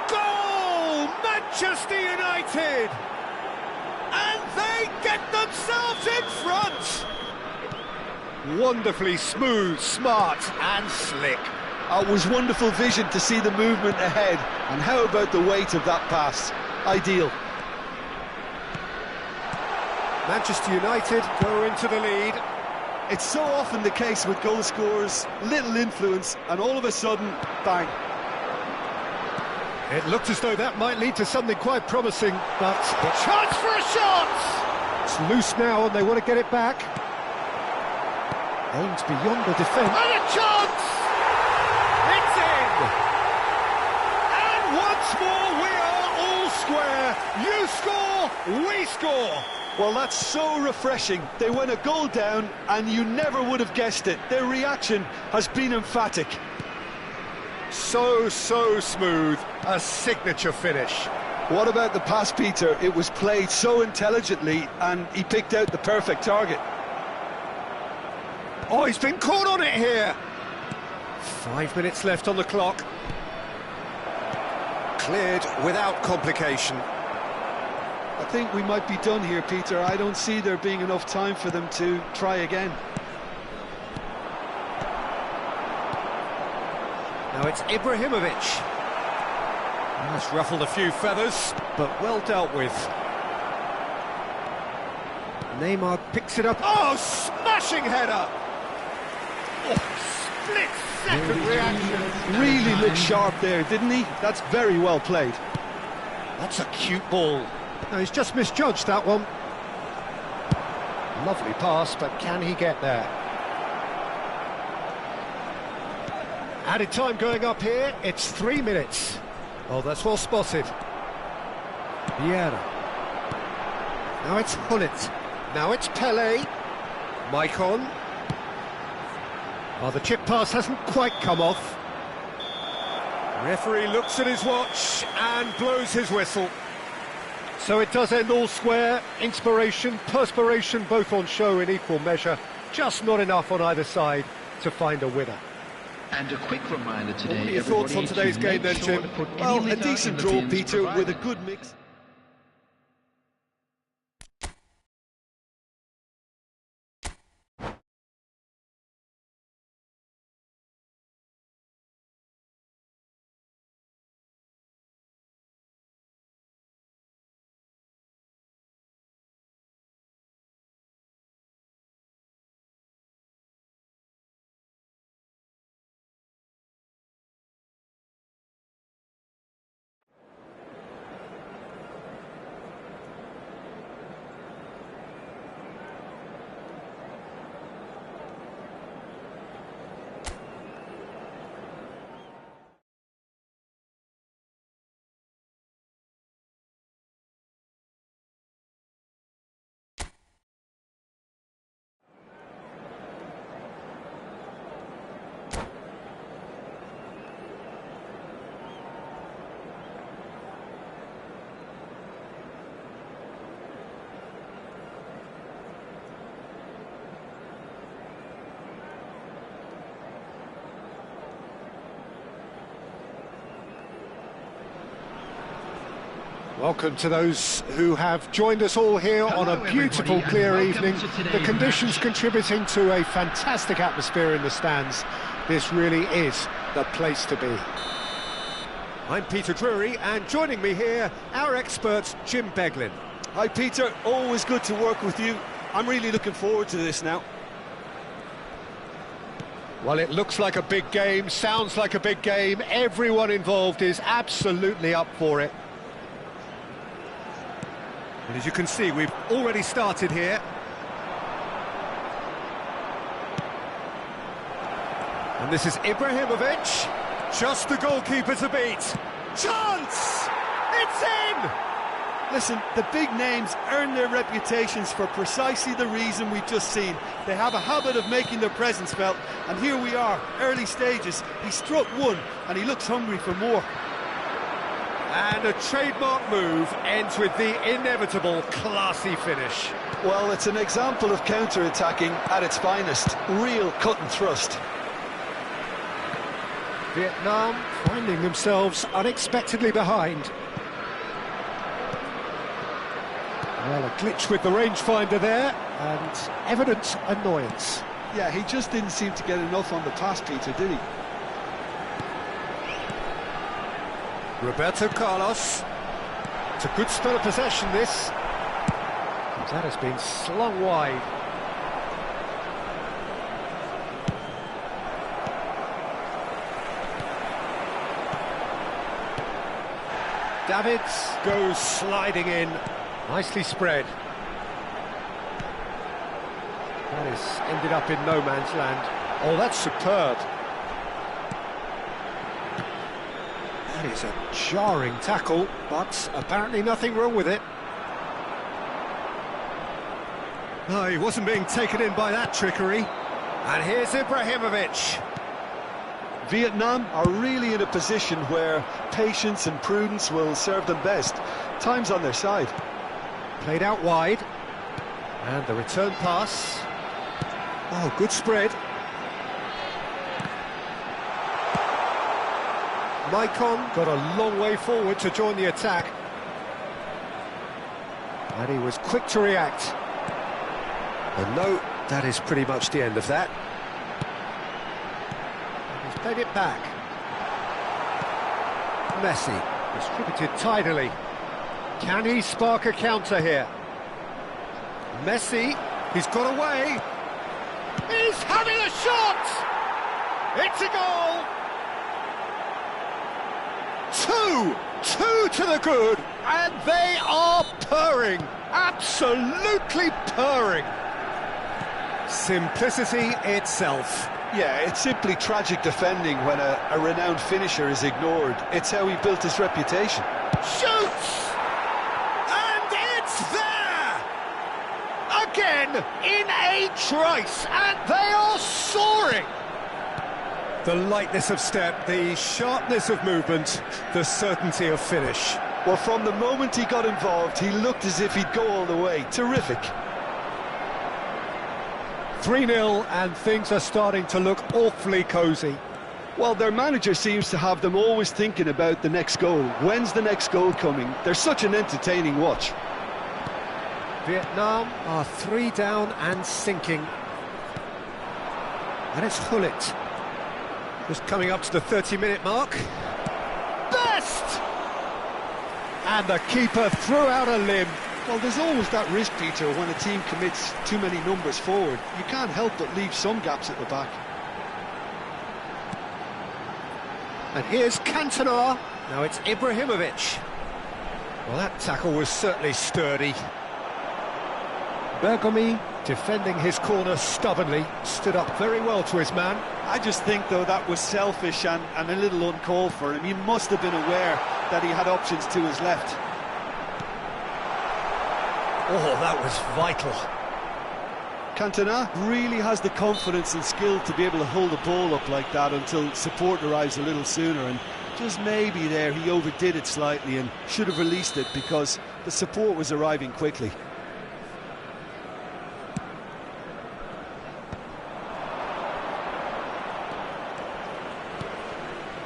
Goal! Manchester United! And they get themselves in front! Wonderfully smooth, smart and slick. It was wonderful vision to see the movement ahead, and how about the weight of that pass? Ideal. Manchester United go into the lead. It's so often the case with goal scorers, little influence, and all of a sudden, bang. It looked as though that might lead to something quite promising, but the chance for a shot! It's loose now and they want to get it back. Aims beyond the defence. And a chance! It's in! And once more we are all square. You score, we score. Well, that's so refreshing. They went a goal down and you never would have guessed it. Their reaction has been emphatic. So smooth, a signature finish. What about the pass, Peter? It was played so intelligently and he picked out the perfect target. Oh, he's been caught on it here. 5 minutes left on the clock. Cleared without complication. I think we might be done here, Peter. I don't see there being enough time for them to try again. Now it's Ibrahimovic. Has ruffled a few feathers, but well dealt with. Neymar picks it up. Oh, smashing header! Oh, split-second reaction. Really looked sharp there, didn't he? That's very well played. That's a cute ball. No, he's just misjudged that one. Lovely pass, but can he get there? Added time going up here, it's 3 minutes. Oh, that's well spotted. Vieira. Now it's Hullet. Now it's Pele. Maicon. Oh, the chip pass hasn't quite come off. Referee looks at his watch and blows his whistle. So it does end all square. Inspiration, perspiration, both on show in equal measure. Just not enough on either side to find a winner. And a quick reminder today. What are your thoughts on today's game then, Jim? Well, a decent draw, Peter, with a good mix. Welcome to those who have joined us all here on a beautiful, clear evening. The conditions contributing to a fantastic atmosphere in the stands. This really is the place to be. I'm Peter Drury, and joining me here, our expert, Jim Beglin. Hi Peter, always good to work with you. I'm really looking forward to this now. Well, it looks like a big game, sounds like a big game. Everyone involved is absolutely up for it. And as you can see, we've already started here. And this is Ibrahimovic. Just the goalkeeper to beat. Chance! It's in! Listen, the big names earn their reputations for precisely the reason we've just seen. They have a habit of making their presence felt, and here we are, early stages. He struck one, and he looks hungry for more. And a trademark move ends with the inevitable classy finish. Well, it's an example of counter-attacking at its finest. Real cut and thrust. Vietnam finding themselves unexpectedly behind. Well, a glitch with the rangefinder there, and evident annoyance. Yeah, he just didn't seem to get enough on the pass, Peter, did he? Roberto Carlos. It's a good spell of possession, this. That has been slung wide. Davids goes sliding in. Nicely spread. That has ended up in no man's land. Oh, that's superb. That is a jarring tackle, but apparently nothing wrong with it. No, he wasn't being taken in by that trickery. And here's Ibrahimovic. Vietnam are really in a position where patience and prudence will serve them best. Time's on their side. Played out wide. And the return pass. Oh, good spread. Maicon got a long way forward to join the attack. And he was quick to react. And no, that is pretty much the end of that. And he's played it back. Messi, distributed tidily. Can he spark a counter here? Messi, he's got away. He's having a shot! It's a goal! Two to the good, and they are purring, absolutely purring. Simplicity itself. Yeah, it's simply tragic defending when a renowned finisher is ignored. It's how he built his reputation. Shoots! And it's there! Again, in a trice, and they are soaring! The lightness of step, the sharpness of movement, the certainty of finish. Well, from the moment he got involved, he looked as if he'd go all the way. Terrific. 3-0, and things are starting to look awfully cosy. Well, their manager seems to have them always thinking about the next goal. When's the next goal coming? They're such an entertaining watch. Vietnam are 3 down and sinking. And it's Hullet. Just coming up to the 30-minute mark. Best! And the keeper threw out a limb. Well, there's always that risk, Peter, when a team commits too many numbers forward. You can't help but leave some gaps at the back. And here's Cantona. Now it's Ibrahimovic. Well, that tackle was certainly sturdy. Bergomi, defending his corner stubbornly, stood up very well to his man. I just think, though, that was selfish and a little uncalled for him. He must have been aware that he had options to his left. Oh, that was vital. Cantona really has the confidence and skill to be able to hold the ball up like that until support arrives a little sooner, and just maybe there he overdid it slightly and should have released it because the support was arriving quickly.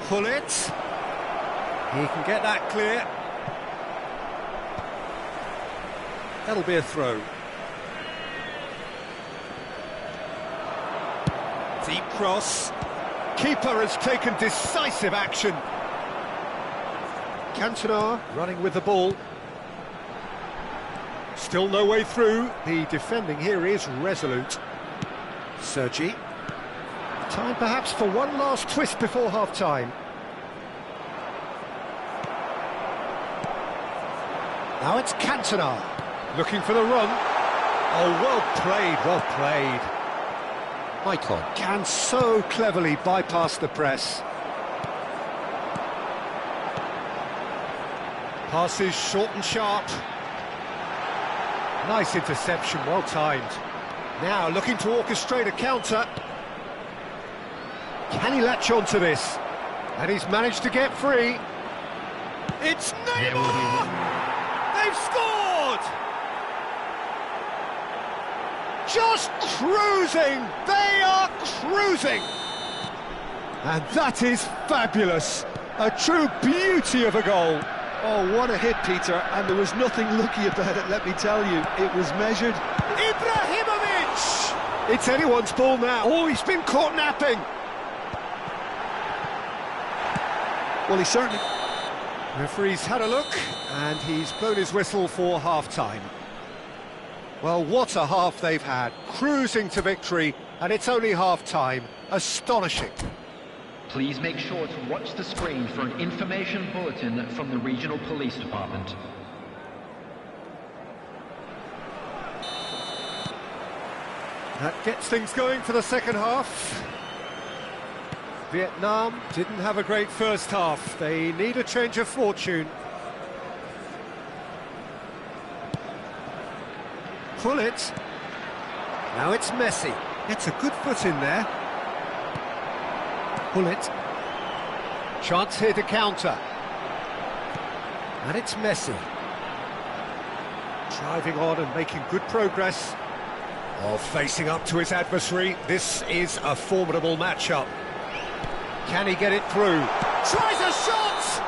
Hullet. He can get that clear. That'll be a throw. Deep cross. Keeper has taken decisive action. Cantona running with the ball. Still no way through. The defending here is resolute. Sergi. Time perhaps for one last twist before half-time. Now it's Cantona. Looking for the run. Oh, well played, well played. Maicon can so cleverly bypass the press. Passes short and sharp. Nice interception, well timed. Now looking to orchestrate a counter. Can he latch on to this? And he's managed to get free. It's Neymar! They've scored! Just cruising! They are cruising! And that is fabulous. A true beauty of a goal. Oh, what a hit, Peter, and there was nothing lucky about it, let me tell you. It was measured. Ibrahimovic! It's anyone's ball now. Oh, he's been caught napping. Well, he certainly... Referee's had a look, and he's blown his whistle for half-time. Well, what a half they've had. Cruising to victory, and it's only half-time. Astonishing. Please make sure to watch the screen for an information bulletin from the Regional Police Department. That gets things going for the second half. Vietnam didn't have a great first half. They need a change of fortune. Pull it. Now it's Messi. Gets a good foot in there. Pull it. Chance here to counter. And it's Messi. Driving on and making good progress. Oh, facing up to his adversary. This is a formidable matchup. Can he get it through? Tries a shot!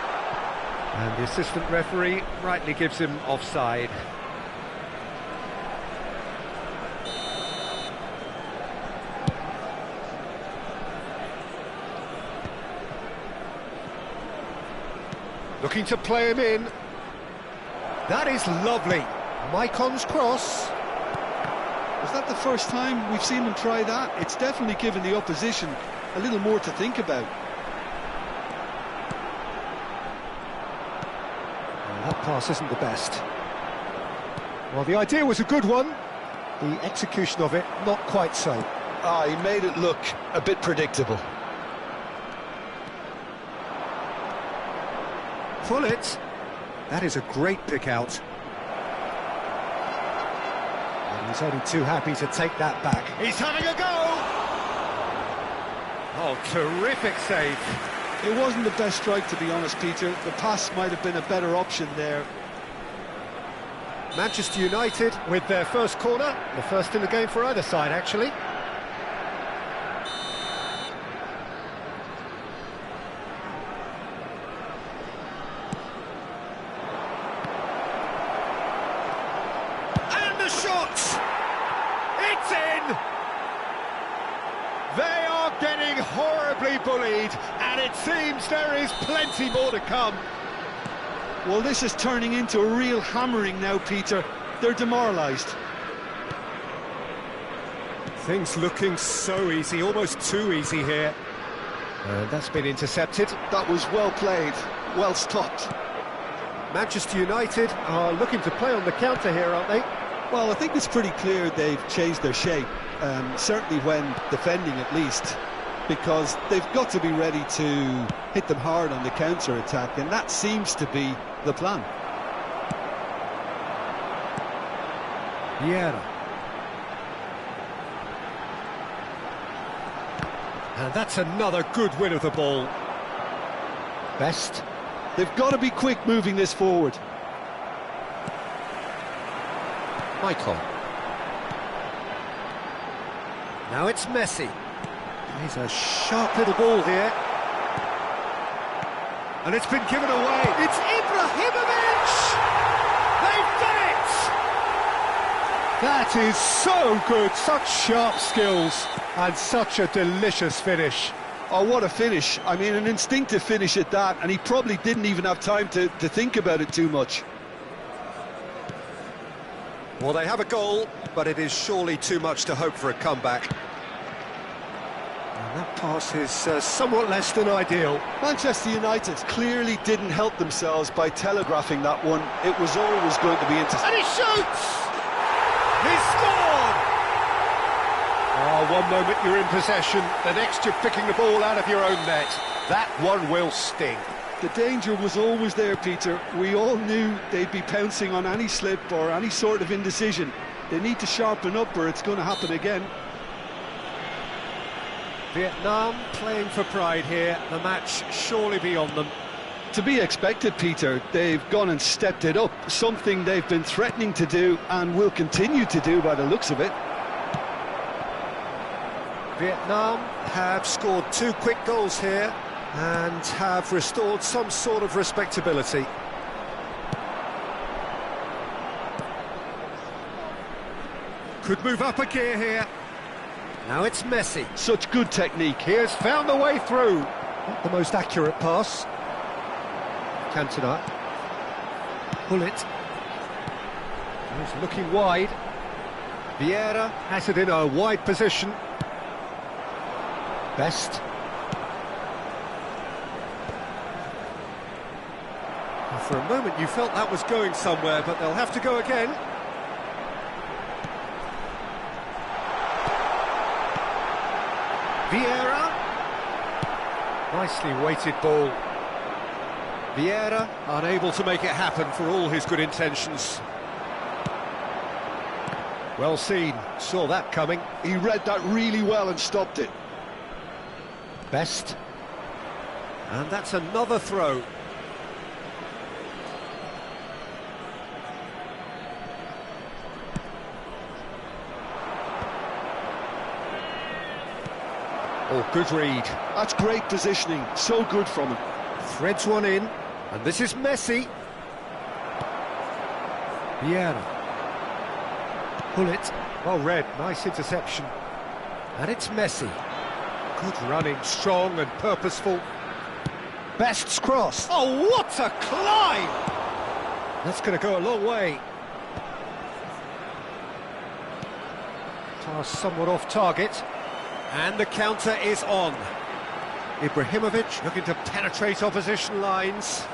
And the assistant referee rightly gives him offside. Looking to play him in. That is lovely. Maicon's cross. Was that the first time we've seen him try that? It's definitely given the opposition a little more to think about. Well, that pass isn't the best. Well, the idea was a good one. The execution of it, not quite so. He made it look a bit predictable. Pull it. That is a great pick out. And he's only too happy to take that back. He's having a go! Oh, terrific save. It wasn't the best strike, to be honest, Peter. The pass might have been a better option there. Manchester United with their first corner. The first in the game for either side, actually. And the shot! It's in! They are getting horribly bullied, and it seems there is plenty more to come. Well, this is turning into a real hammering now, Peter. They're demoralised. Things looking so easy, almost too easy here. That's been intercepted. That was well played, well stopped. Manchester United are looking to play on the counter here, aren't they? Well, I think it's pretty clear they've changed their shape, certainly when defending at least, because they've got to be ready to hit them hard on the counter-attack, and that seems to be the plan. Vieira. And that's another good win of the ball. Best. They've got to be quick moving this forward. Michael. Now it's Messi. He's a sharp little ball here. And it's been given away. It's Ibrahimovic! They've done it! That is so good, such sharp skills and such a delicious finish. Oh, what a finish. I mean, an instinctive finish at that, and he probably didn't even have time to think about it too much. Well, they have a goal, but it is surely too much to hope for a comeback. And that pass is somewhat less than ideal. Manchester United clearly didn't help themselves by telegraphing that one. It was always going to be interesting. And he shoots! He scored! Oh, one moment you're in possession, the next you're picking the ball out of your own net. That one will sting. The danger was always there, Peter. We all knew they'd be pouncing on any slip or any sort of indecision. They need to sharpen up or it's going to happen again. Vietnam playing for pride here, the match surely beyond them. To be expected, Peter. They've gone and stepped it up, something they've been threatening to do and will continue to do by the looks of it. Vietnam have scored 2 quick goals here and have restored some sort of respectability. Could move up a gear here. Now it's Messi. Such good technique. He has found the way through. Not the most accurate pass. Cantona. Pull it. He's looking wide. Vieira has it in a wide position. Best. Well, for a moment you felt that was going somewhere, but they'll have to go again. Vieira. Nicely weighted ball. Vieira unable to make it happen for all his good intentions. Well seen, saw that coming. He read that really well and stopped it. Best. And that's another throw. Oh, good read. That's great positioning, so good from him. Threads one in, and this is Messi. Vieira. Pull it. Well read, nice interception. And it's Messi. Good running, strong and purposeful. Best's cross. Oh, what a climb! That's going to go a long way. Pass somewhat off target. And the counter is on. Ibrahimovic looking to penetrate opposition lines.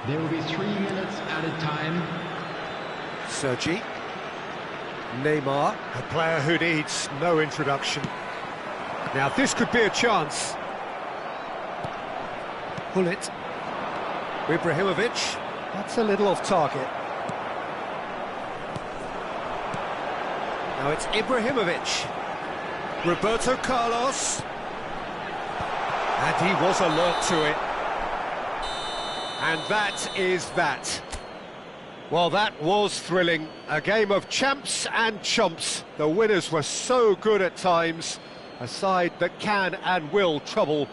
There will be 3 minutes added time. Sergi. Neymar, a player who needs no introduction. Now this could be a chance. Pull it. Ibrahimovic. That's a little off target. Now it's Ibrahimovic. Roberto Carlos. And he was alert to it. And that is that. Well, that was thrilling. A game of champs and chumps. The winners were so good at times. A side that can and will trouble